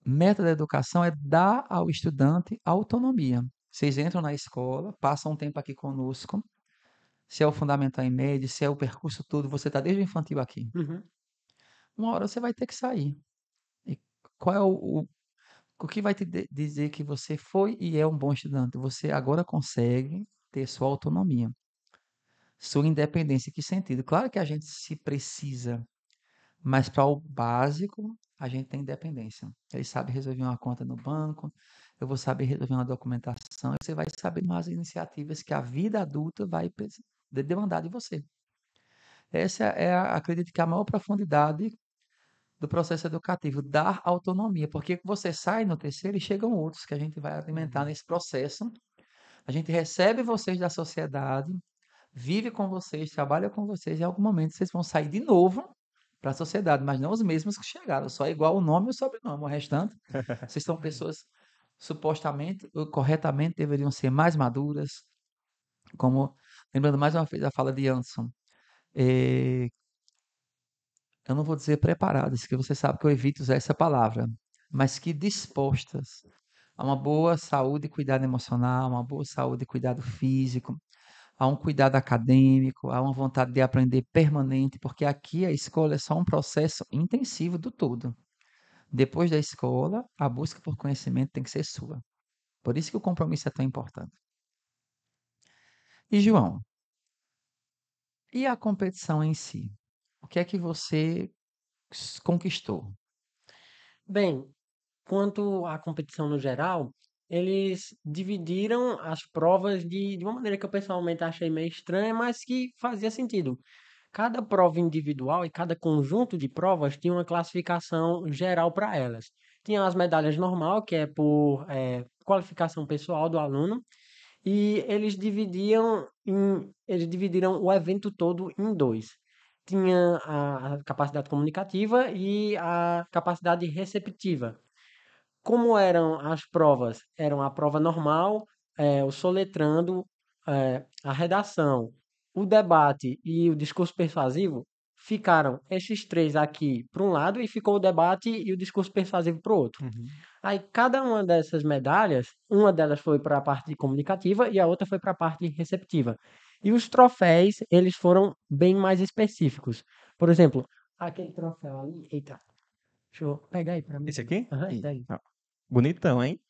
meta da educação é dar ao estudante autonomia. Vocês entram na escola, passam um tempo aqui conosco, se é o fundamental e médio, se é o percurso todo, você está desde o infantil aqui. uhum, Uma hora você vai ter que sair. E qual é o que vai te dizer que você foi e é um bom estudante? Você agora consegue ter sua autonomia, sua independência. Em que sentido? Claro que a gente se precisa, mas para o básico, a gente tem independência. Ele sabe resolver uma conta no banco, eu vou saber resolver uma documentação, e você vai saber mais iniciativas que a vida adulta vai demandar de você. Essa acredito que é a maior profundidade do processo educativo, dar autonomia, porque você sai no terceiro e chegam outros que a gente vai alimentar Uhum. nesse processo. A gente recebe vocês da sociedade, vive com vocês, trabalha com vocês, e em algum momento vocês vão sair de novo para a sociedade, mas não os mesmos que chegaram, só igual o nome e o sobrenome. O restante, vocês são pessoas supostamente ou corretamente deveriam ser mais maduras, como lembrando mais uma vez a fala de Anderson, eh, eu não vou dizer preparadas, que você sabe que eu evito usar essa palavra, mas que dispostas a uma boa saúde e cuidado emocional, uma boa saúde e cuidado físico, a um cuidado acadêmico, a uma vontade de aprender permanente, porque aqui a escola é só um processo intensivo do todo. Depois da escola, a busca por conhecimento tem que ser sua. Por isso que o compromisso é tão importante. E João, e a competição em si? O que é que você conquistou? Bem, quanto à competição no geral, eles dividiram as provas de uma maneira que eu pessoalmente achei meio estranha, mas que fazia sentido. Cada prova individual e cada conjunto de provas tinha uma classificação geral para elas. Tinha as medalhas normal, que é por qualificação pessoal do aluno, e eles dividiram o evento todo em dois. Tinha a capacidade comunicativa e a capacidade receptiva. Como eram as provas? Eram a prova normal, o soletrando, a redação, o debate e o discurso persuasivo, ficaram esses três aqui para um lado e ficou o debate e o discurso persuasivo para o outro. Uhum. Aí cada uma dessas medalhas, uma delas foi para a parte comunicativa e a outra foi para a parte receptiva. E os troféus, eles foram bem mais específicos. Por exemplo, aquele troféu ali, eita, deixa eu pegar aí para mim. Esse aqui? Aham, esse daí. Ó, bonitão, hein?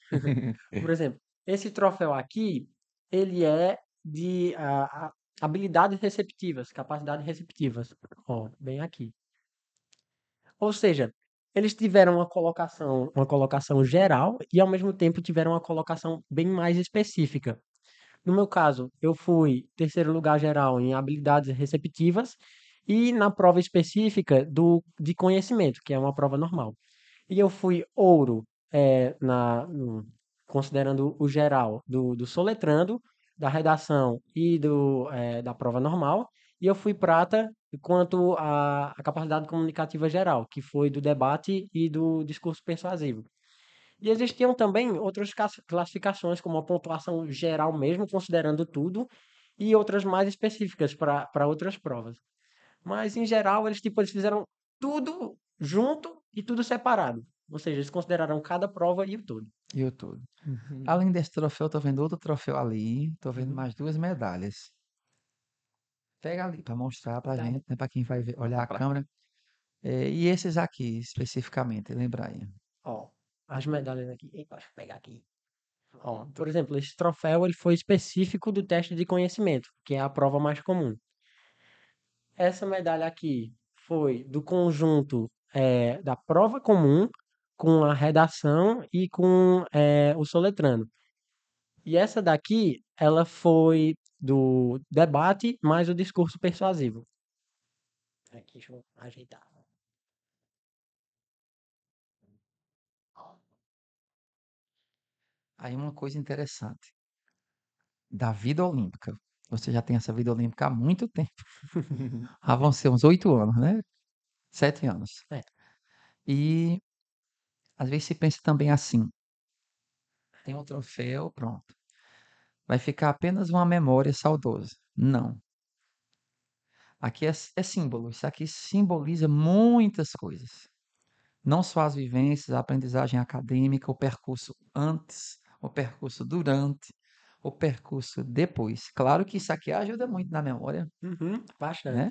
Por exemplo, esse troféu aqui, ele é de habilidades receptivas, capacidades receptivas. Ó, bem aqui. Ou seja, eles tiveram uma colocação geral e ao mesmo tempo tiveram uma colocação bem mais específica. No meu caso, eu fui terceiro lugar geral em habilidades receptivas e na prova específica de conhecimento, que é uma prova normal. E eu fui ouro, considerando o geral do soletrando, da redação e da prova normal. E eu fui prata quanto à capacidade comunicativa geral, que foi do debate e do discurso persuasivo. E existiam também outras classificações, como a pontuação geral mesmo, considerando tudo, e outras mais específicas para outras provas. Mas, em geral, eles fizeram tudo junto e tudo separado. Ou seja, eles consideraram cada prova e o todo. E o todo. Uhum. Além desse troféu, tô vendo outro troféu ali. Tô vendo Uhum. mais 2 medalhas. Pega ali para mostrar pra Tá. gente, né? Para quem vai olhar a pra cá. câmera. E esses aqui, especificamente, lembra aí. Ó, as medalhas aqui. Eita, deixa eu pegar aqui. Ó, por exemplo, esse troféu ele foi específico do teste de conhecimento, que é a prova mais comum. Essa medalha aqui foi do conjunto da prova comum com a redação e com o soletrando. E essa daqui, ela foi do debate mais o discurso persuasivo. Aqui, deixa eu ajeitar. Aí uma coisa interessante. Da vida olímpica. Você já tem essa vida olímpica há muito tempo. Vão ser uns 8 anos, né? 7 anos. É. E às vezes se pensa também assim. Tem um troféu, pronto. Vai ficar apenas uma memória saudosa. Não. Aqui é símbolo. Isso aqui simboliza muitas coisas. Não só as vivências, a aprendizagem acadêmica, o percurso antes, o percurso durante, o percurso depois. Claro que isso aqui ajuda muito na memória, Uhum, bastante. né?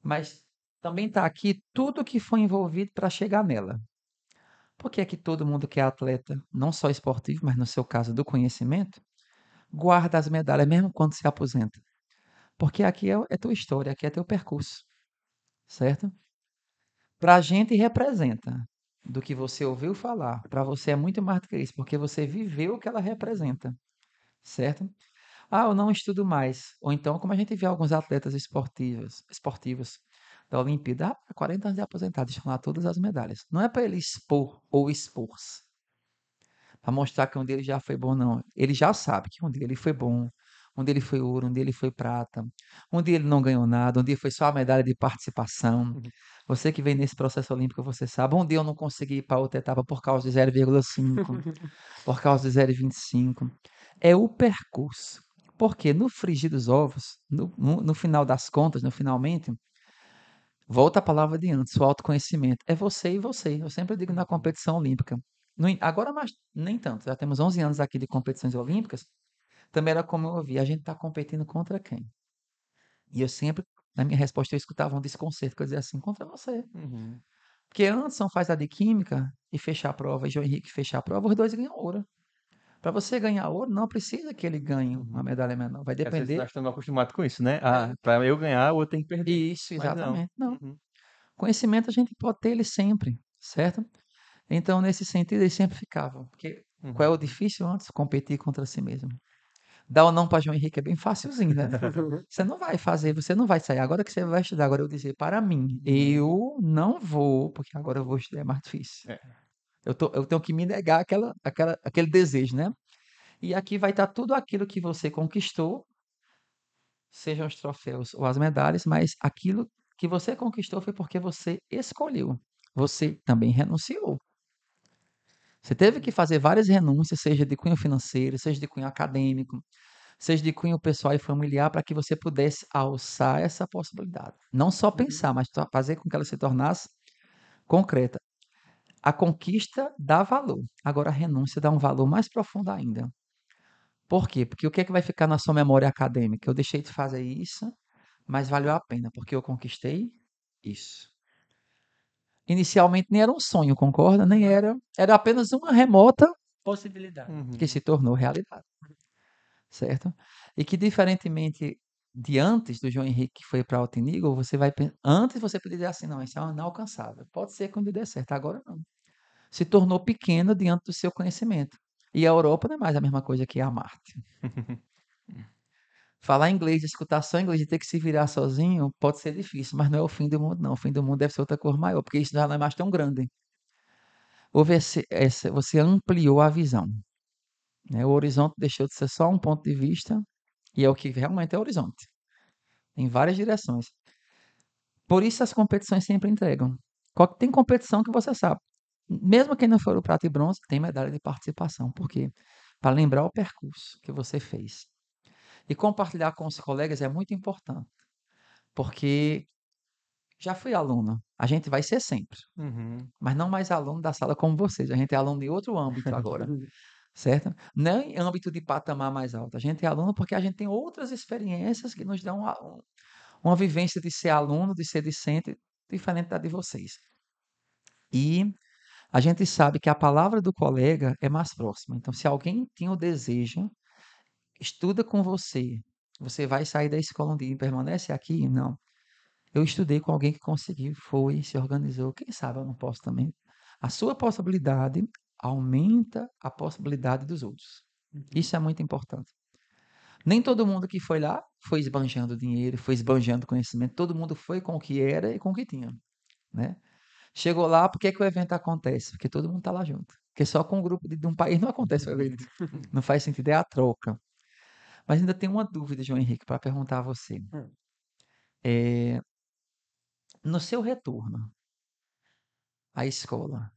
Mas também está aqui tudo que foi envolvido para chegar nela. Por que é que todo mundo que é atleta, não só esportivo, mas no seu caso do conhecimento, guarda as medalhas mesmo quando se aposenta? Porque aqui é tua história, aqui é teu percurso, certo? Para a gente representa do que você ouviu falar. Para você é muito mais do que isso, porque você viveu o que ela representa, certo? Eu não estudo mais. Ou então, como a gente vê alguns atletas esportivos da Olimpíada, 40 anos de aposentado, estão lá todas as medalhas. Não é para ele expor ou expor-se, para mostrar que um dele já foi bom, não. Ele já sabe que um dele foi bom, um dele foi ouro, um dele foi prata, um dele não ganhou nada, um dia foi só a medalha de participação. Você que vem nesse processo olímpico, você sabe, um dia eu não consegui ir para outra etapa por causa de 0,5, por causa de 0,25. É o percurso. Porque no frigir dos ovos, no final das contas, no finalmente, volta a palavra de antes, o autoconhecimento. É você e você. Eu sempre digo na competição olímpica. Agora, mas nem tanto. Já temos 11 anos aqui de competições olímpicas. Também era como eu ouvi, a gente está competindo contra quem? E eu sempre, na minha resposta, eu escutava um desconcerto, que eu dizia assim, contra você. Uhum. Porque Anderson faz a de química e fechar a prova, e João Henrique fechar a prova, os dois ganham ouro. Para você ganhar ouro, não precisa que ele ganhe uma medalha menor. Vai Às vezes depender. nós estamos acostumados com isso, né? Para eu ganhar, o outro tem que perder. Isso, Mas não. exatamente. Não. Uhum. Conhecimento a gente pode ter ele sempre, certo? Então, nesse sentido, eles sempre ficavam. Porque qual é o difícil antes? Competir contra si mesmo. Dar ou não para João Henrique é bem facilzinho, né? Você não vai fazer, você não vai sair. Agora que você vai estudar, agora eu dizer para mim, eu não vou, porque agora eu vou estudar, é mais difícil. É. Eu tenho que me negar aquele desejo, né? E aqui vai estar tudo aquilo que você conquistou, sejam os troféus ou as medalhas, mas aquilo que você conquistou foi porque você escolheu. Você também renunciou. Você teve que fazer várias renúncias, seja de cunho financeiro, seja de cunho acadêmico, seja de cunho pessoal e familiar, para que você pudesse alçar essa possibilidade. Não só pensar, mas fazer com que ela se tornasse concreta. A conquista dá valor. Agora a renúncia dá um valor mais profundo ainda. Por quê? Porque o que é que vai ficar na sua memória acadêmica? Eu deixei de fazer isso, mas valeu a pena, porque eu conquistei isso. Inicialmente nem era um sonho, concorda? Nem era. Era apenas uma remota Possibilidade. que se tornou realidade. Certo? E que, diferentemente de antes do João Henrique que foi para Alto você vai. Antes você podia dizer assim: não, isso é inalcançável. Pode ser quando der certo, agora não. Se tornou pequeno diante do seu conhecimento. E a Europa não é mais a mesma coisa que a Marte. Falar inglês, escutar só inglês e ter que se virar sozinho pode ser difícil, mas não é o fim do mundo, não. O fim do mundo deve ser outra cor maior, porque isso já não é mais tão grande. Você ampliou a visão. Né? O horizonte deixou de ser só um ponto de vista e é o que realmente é o horizonte. Em várias direções. Por isso as competições sempre entregam. Tem competição que você sabe. Mesmo quem não for o prata e bronze, tem medalha de participação. Por quê? Para lembrar o percurso que você fez. E compartilhar com os colegas é muito importante. Porque Já fui aluno. A gente vai ser sempre, Uhum. mas não mais aluno da sala como vocês. A gente é aluno de outro âmbito agora, certo? Não em âmbito de patamar mais alto. A gente é aluno porque a gente tem outras experiências que nos dão uma vivência de ser aluno, de ser discente, diferente da de vocês. E a gente sabe que a palavra do colega é mais próxima. Então, se alguém tinha o desejo, estuda com você. Você vai sair da escola um dia e permanece aqui? Não. Eu estudei com alguém que conseguiu, foi, se organizou. Quem sabe eu não posso também. A sua possibilidade aumenta a possibilidade dos outros. Isso é muito importante. Nem todo mundo que foi lá foi esbanjando dinheiro, foi esbanjando conhecimento. Todo mundo foi com o que era e com o que tinha, né? Chegou lá, por que que o evento acontece? Porque todo mundo está lá junto. Porque só com um grupo de um país não acontece o evento. Não faz sentido, é a troca. Mas ainda tem uma dúvida, João Henrique, para perguntar a você. Hum. No seu retorno à escola,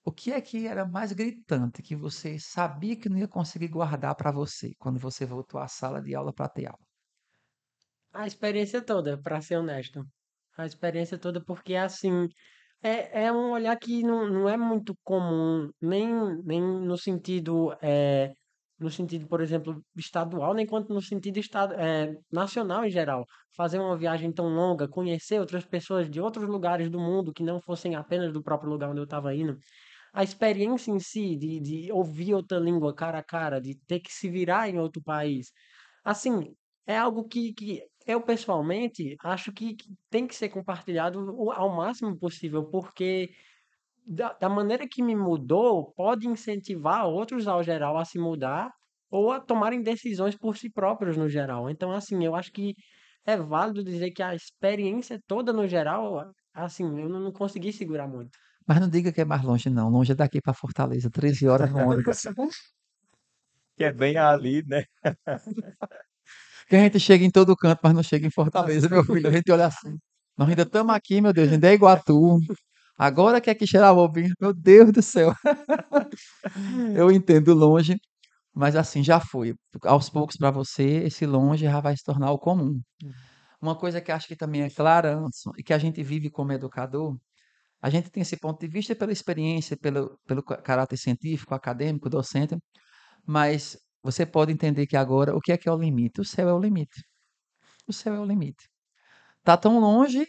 o que é que era mais gritante que você sabia que não ia conseguir guardar para você quando você voltou à sala de aula para ter aula? A experiência toda, para ser honesto. A experiência toda, porque assim, é um olhar que não é muito comum, nem no sentido, no sentido, por exemplo, estadual, nem quanto no sentido nacional em geral. Fazer uma viagem tão longa, conhecer outras pessoas de outros lugares do mundo que não fossem apenas do próprio lugar onde eu estava indo. A experiência em si, de ouvir outra língua cara a cara, de ter que se virar em outro país. Assim, é algo que eu pessoalmente acho que tem que ser compartilhado ao máximo possível, porque da maneira que me mudou, pode incentivar outros ao geral a se mudar ou a tomarem decisões por si próprios no geral. Então, assim, eu acho que é válido dizer que a experiência toda no geral, assim, eu não consegui segurar muito. Mas não diga que é mais longe, não. Longe é daqui para Fortaleza, 13 horas no ônibus. Que é bem ali, né? Que a gente chega em todo canto, mas não chega em Fortaleza, meu filho. A gente olha assim. Nós ainda estamos aqui, meu Deus, ainda é Iguatu. Agora que é que cheira o vinho. Meu Deus do céu. Eu entendo longe, mas assim, já foi. Aos poucos, para você, esse longe já vai se tornar o comum. Uma coisa que acho que também é clara, Anderson, e que a gente vive como educador, a gente tem esse ponto de vista pela experiência, pelo caráter científico, acadêmico, docente, mas você pode entender que agora, o que é o limite? O céu é o limite. O céu é o limite. Está tão longe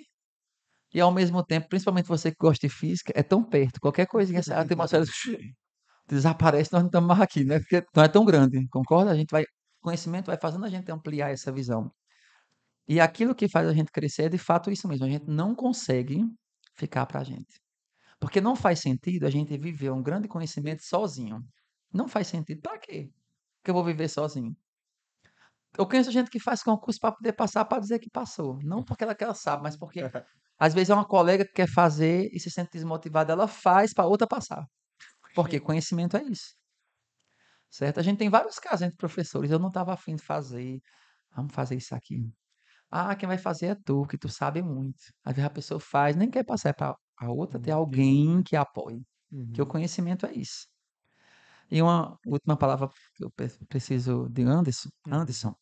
e, ao mesmo tempo, principalmente você que gosta de física, é tão perto. Qualquer coisinha, a atmosfera desaparece, nós não estamos mais aqui, né? Porque não é tão grande, concorda? O conhecimento vai fazendo a gente ampliar essa visão. E aquilo que faz a gente crescer é de fato isso mesmo. A gente não consegue ficar para a gente. Porque não faz sentido a gente viver um grande conhecimento sozinho. Não faz sentido. Para quê que eu vou viver sozinho? Eu conheço gente que faz concurso para poder passar, para dizer que passou. Não porque ela sabe, mas porque às vezes é uma colega que quer fazer e se sente desmotivada, ela faz para outra passar. Porque conhecimento é isso, certo? A gente tem vários casos entre professores. Eu não estava afim de fazer. Vamos fazer isso aqui. Ah, quem vai fazer é tu, que tu sabe muito. Às vezes a pessoa faz, nem quer passar para a outra, ter alguém que apoie. Que o Uhum. conhecimento é isso. E uma última palavra que eu preciso de Anderson. Uhum. Anderson.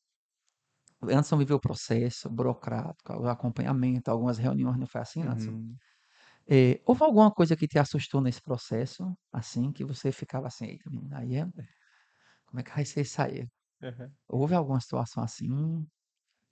Anderson viveu o processo burocrático, o acompanhamento, algumas reuniões, não foi assim, Anderson? Uhum. Houve alguma coisa que te assustou nesse processo, assim, que você ficava assim, "Eita, menino, aí como é que vai ser isso aí?" Uhum. Houve alguma situação assim?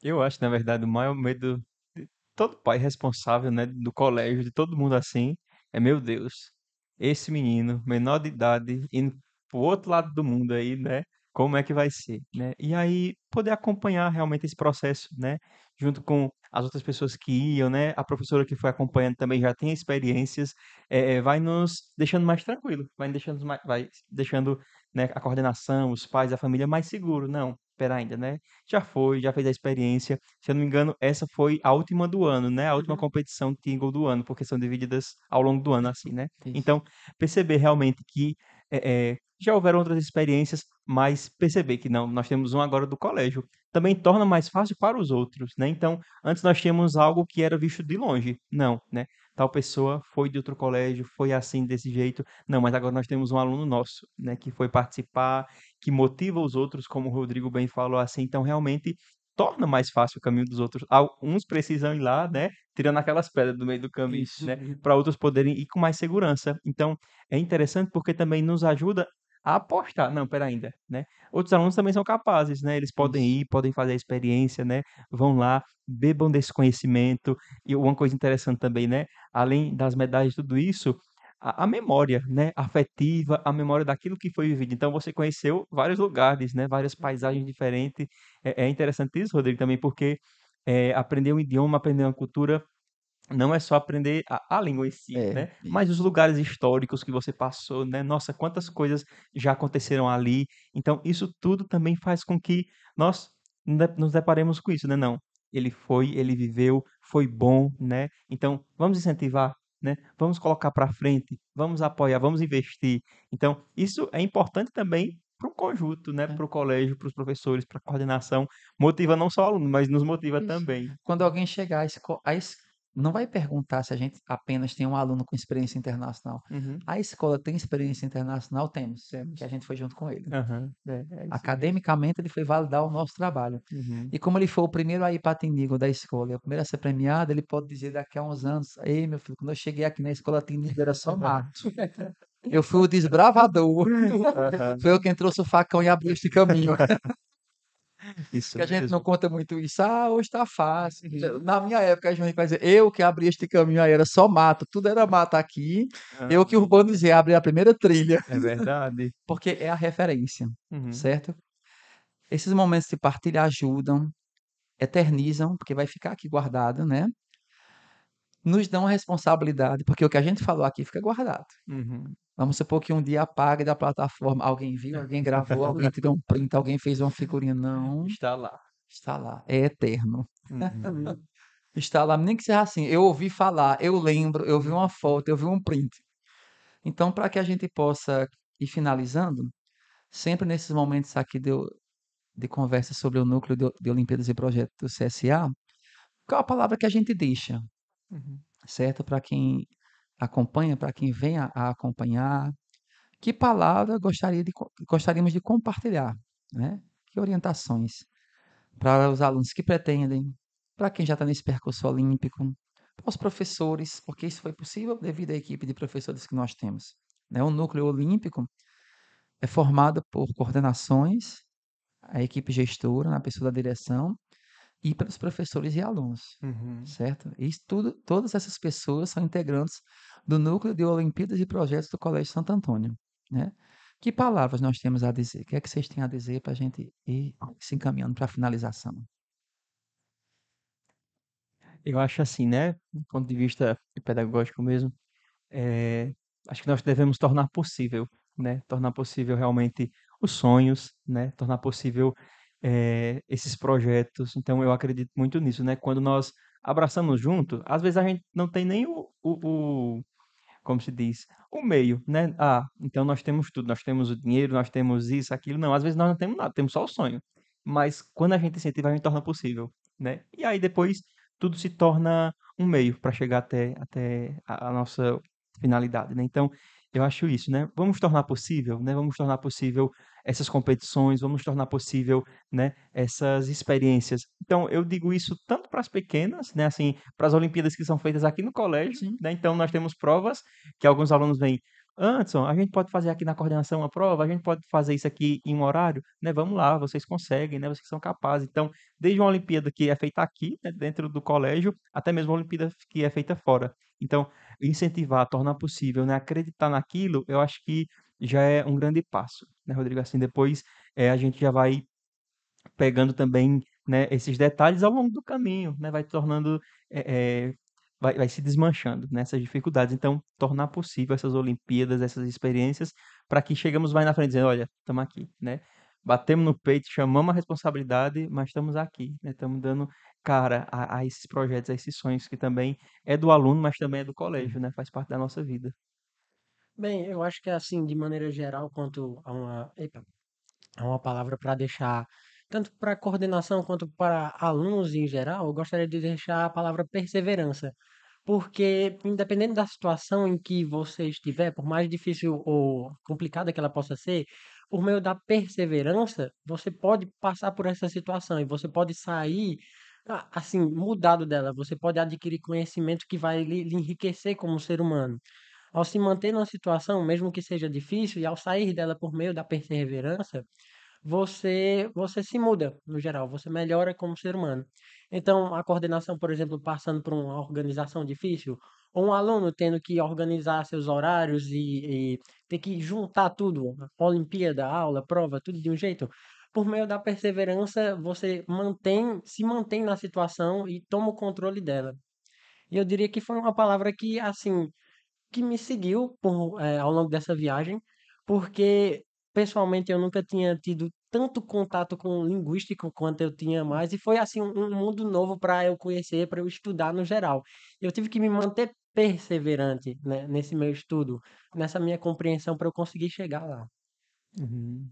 Eu acho, na verdade, o maior medo de todo pai responsável, né, do colégio, de todo mundo assim, é, meu Deus, esse menino, menor de idade, indo pro outro lado do mundo aí, né, como é que vai ser, né? E aí, poder acompanhar realmente esse processo, né, junto com as outras pessoas que iam, né, a professora que foi acompanhando também já tem experiências, vai nos deixando mais tranquilo, vai deixando, né, a coordenação, os pais, a família mais seguro. Não, espera ainda, né? Já foi, já fez a experiência. Se eu não me engano, essa foi a última do ano, né? A última Uhum, competição Tingle do ano, porque são divididas ao longo do ano, assim, né? Isso. Então, perceber realmente que já houveram outras experiências, mas perceber que não, nós temos um agora do colégio, também torna mais fácil para os outros, né? Então, antes nós tínhamos algo que era visto de longe. Não, né? Tal pessoa foi de outro colégio, foi assim, desse jeito. Não, mas agora nós temos um aluno nosso, né, que foi participar, que motiva os outros, como o Rodrigo bem falou assim. Então, realmente, torna mais fácil o caminho dos outros. Uns precisam ir lá, né, tirando aquelas pedras do meio do caminho, Isso. né, para outros poderem ir com mais segurança. Então, é interessante porque também nos ajuda a apostar. Não, espera ainda, né? Outros alunos também são capazes, né? Eles podem Isso. ir, podem fazer a experiência, né? Vão lá, bebam desse conhecimento. E uma coisa interessante também, né? Além das medalhas e tudo isso, a memória, né, afetiva, a memória daquilo que foi vivido. Então você conheceu vários lugares, né, várias paisagens diferentes. É interessante isso, Rodrigo, também, porque aprender um idioma, aprender uma cultura, não é só aprender a língua em si, É, né, mas os isso. lugares históricos que você passou, né? Nossa, quantas coisas já aconteceram ali. Então isso tudo também faz com que nós nos deparemos com isso, né? Não, ele foi, ele viveu, foi bom, né? Então vamos incentivar, né? Vamos colocar para frente, vamos apoiar, vamos investir. Então isso é importante também para o conjunto, né? É, Para o colégio, para os professores, para a coordenação. Motiva não só o aluno, mas nos motiva isso. também. Quando alguém chegar não vai perguntar se a gente apenas tem um aluno com experiência internacional. Uhum. A escola tem experiência internacional? Temos, que a Temos. gente foi junto com ele. Aham, é isso mesmo. Academicamente, ele foi validar o nosso trabalho. Uhum. E como ele foi o primeiro a ir para Tinigo da escola, e o primeiro a ser premiado, ele pode dizer daqui a uns anos: Ei, meu filho, quando eu cheguei aqui na escola Tinigo era só mato. Eu fui o desbravador. Aham, Foi eu quem trouxe o facão e abriu este caminho. isso Que a gente não mesmo. conta muito isso. Ah, hoje tá fácil. Uhum. Na minha época, a gente vai dizer, eu que abri este caminho aí, era só mato, tudo era mato aqui. Eu que Aham, urbanizei, abri a primeira trilha, é verdade. porque é a referência, Uhum. certo? Esses momentos de partilha ajudam, eternizam, porque vai ficar aqui guardado, né? Nos dão a responsabilidade, porque o que a gente falou aqui fica guardado. Uhum. Vamos supor que um dia apague da plataforma, alguém viu, alguém gravou, alguém tirou um print, alguém fez uma figurinha. Não, Está lá. está lá, é eterno. Uhum. Está lá, nem que seja assim, eu ouvi falar, eu lembro, eu vi uma foto, eu vi um print. Então, para que a gente possa ir finalizando, sempre nesses momentos aqui de conversa sobre o núcleo de Olimpíadas e Projetos do CSA, qual a palavra que a gente deixa, Uhum. certo? Para quem acompanha, para quem vem a acompanhar, que palavra gostaríamos de compartilhar, né? Que orientações para os alunos que pretendem, para quem já está nesse percurso olímpico, para os professores, porque isso foi possível devido à equipe de professores que nós temos, né? O núcleo olímpico é formado por coordenações, a equipe gestora, na pessoa da direção, e pelos professores e alunos, Uhum. certo? E isso tudo, todas essas pessoas são integrantes do núcleo de Olimpíadas e Projetos do Colégio Santo Antônio, né? Que palavras nós temos a dizer? O que é que vocês têm a dizer para a gente ir se encaminhando para a finalização? Eu acho assim, né, do ponto de vista pedagógico mesmo, eh, acho que nós devemos tornar possível, né, tornar possível realmente os sonhos, né, tornar possível, esses projetos. Então eu acredito muito nisso, né, quando nós abraçamos junto, às vezes a gente não tem nem como se diz, o meio, né? Ah, então nós temos tudo, nós temos o dinheiro, nós temos isso, aquilo. Não, às vezes nós não temos nada, temos só o sonho. Mas quando a gente incentiva, a gente torna possível, né? E aí depois tudo se torna um meio para chegar até a nossa finalidade, né? Então, eu acho isso, né? Vamos tornar possível, né? Vamos tornar possível essas competições, vamos tornar possível, né, essas experiências. Então, eu digo isso tanto para as pequenas, né, assim, para as Olimpíadas que são feitas aqui no colégio, Sim. né? Então, nós temos provas que alguns alunos vêm, Anderson, a gente pode fazer aqui na coordenação uma prova, a gente pode fazer isso aqui em um horário, né? Vamos lá, vocês conseguem, né? Vocês são capazes. Então, desde uma Olimpíada que é feita aqui, né, dentro do colégio, até mesmo uma Olimpíada que é feita fora. Então, incentivar, tornar possível, né? Acreditar naquilo, eu acho que já é um grande passo, né, Rodrigo? Assim, depois a gente já vai pegando também, né, esses detalhes ao longo do caminho, né, vai tornando, vai se desmanchando nessas dificuldades. Então, tornar possível essas Olimpíadas, essas experiências, para que chegamos mais na frente dizendo, olha, estamos aqui, né? Batemos no peito, chamamos a responsabilidade, mas estamos aqui, né? Estamos dando cara a esses projetos, a esses sonhos que também é do aluno, mas também é do colégio, né? Faz parte da nossa vida. Bem, eu acho que é assim, de maneira geral, quanto a uma, epa, a uma palavra para deixar, tanto para coordenação quanto para alunos em geral, eu gostaria de deixar a palavra perseverança. Porque, independente da situação em que você estiver, por mais difícil ou complicada que ela possa ser, por meio da perseverança, você pode passar por essa situação e você pode sair, assim, mudado dela. Você pode adquirir conhecimento que vai lhe enriquecer como ser humano. Ao se manter numa situação, mesmo que seja difícil, e ao sair dela por meio da perseverança, você se muda, no geral, você melhora como ser humano. Então, a coordenação, por exemplo, passando por uma organização difícil, ou um aluno tendo que organizar seus horários e ter que juntar tudo, Olimpíada, aula, prova, tudo de um jeito, por meio da perseverança, você se mantém na situação e toma o controle dela. E eu diria que foi uma palavra que, assim, que me seguiu ao longo dessa viagem, porque pessoalmente eu nunca tinha tido tanto contato com linguística quanto eu tinha mais, e foi assim um mundo novo para eu conhecer, para eu estudar no geral. Eu tive que me manter perseverante, né, nesse meu estudo, nessa minha compreensão para eu conseguir chegar lá. Uhum.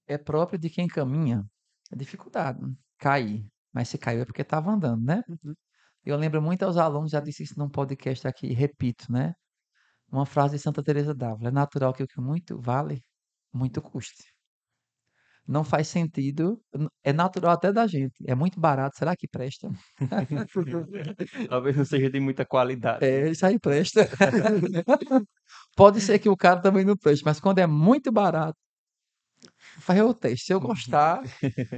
É próprio de quem caminha. É dificuldade, cair. Mas se caiu é porque estava andando, né? Uhum. Eu lembro muito aos alunos, já disse isso num podcast aqui, repito, né? Uma frase de Santa Teresa d'Ávila: é natural que o que muito vale, muito custe. Não faz sentido, é natural até da gente. É muito barato, será que presta? Talvez não seja de muita qualidade, né? Isso aí presta. Pode ser que o cara também não preste, mas quando é muito barato, faz o teste. Se eu gostar,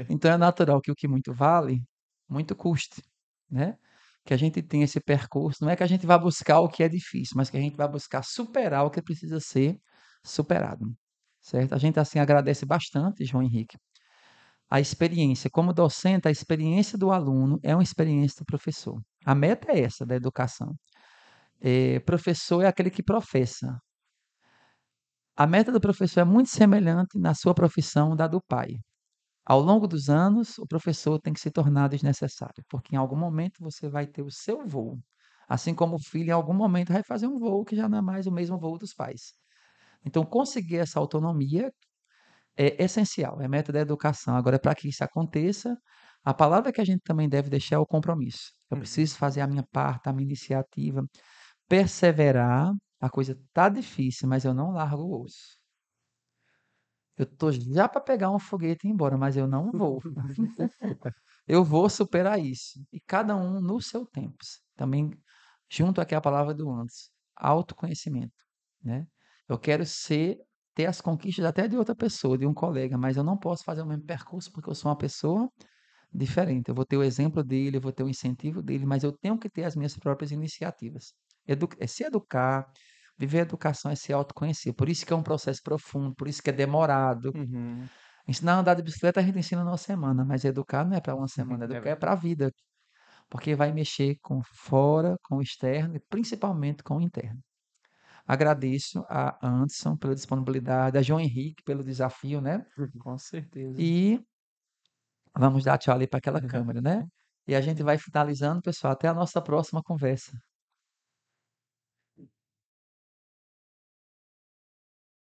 então é natural que o que muito vale, muito custe, né? Que a gente tenha esse percurso. Não é que a gente vá buscar o que é difícil, mas que a gente vai buscar superar o que precisa ser superado, certo? A gente assim agradece bastante, João Henrique, a experiência. Como docente, a experiência do aluno é uma experiência do professor. A meta é essa da educação. Professor é aquele que professa. A meta do professor é muito semelhante na sua profissão da do pai. Ao longo dos anos, o professor tem que se tornar desnecessário, porque em algum momento você vai ter o seu voo. Assim como o filho, em algum momento, vai fazer um voo que já não é mais o mesmo voo dos pais. Então, conseguir essa autonomia é essencial, é meta da educação. Agora, para que isso aconteça, a palavra que a gente também deve deixar é o compromisso. Eu preciso fazer a minha parte, a minha iniciativa, perseverar. A coisa está difícil, mas eu não largo o osso. Eu tô já para pegar um foguete e ir embora, mas eu não vou. Eu vou superar isso. E cada um no seu tempo. Também, junto aqui à palavra do antes, autoconhecimento, né? Eu quero ter as conquistas até de outra pessoa, de um colega, mas eu não posso fazer o mesmo percurso porque eu sou uma pessoa diferente. Eu vou ter o exemplo dele, eu vou ter o incentivo dele, mas eu tenho que ter as minhas próprias iniciativas. É se educar, viver a educação é se autoconhecer. Por isso que é um processo profundo, por isso que é demorado. Uhum. Ensinar a andar de bicicleta a gente ensina numa semana, mas educar não é para uma semana, É educar é verdade. para a vida, porque vai mexer com fora, com o externo e principalmente com o interno. Agradeço a Anderson pela disponibilidade, a João Henrique pelo desafio, né? Com certeza. E vamos dar tchau ali para aquela câmera, né? E a gente vai finalizando, pessoal, até a nossa próxima conversa.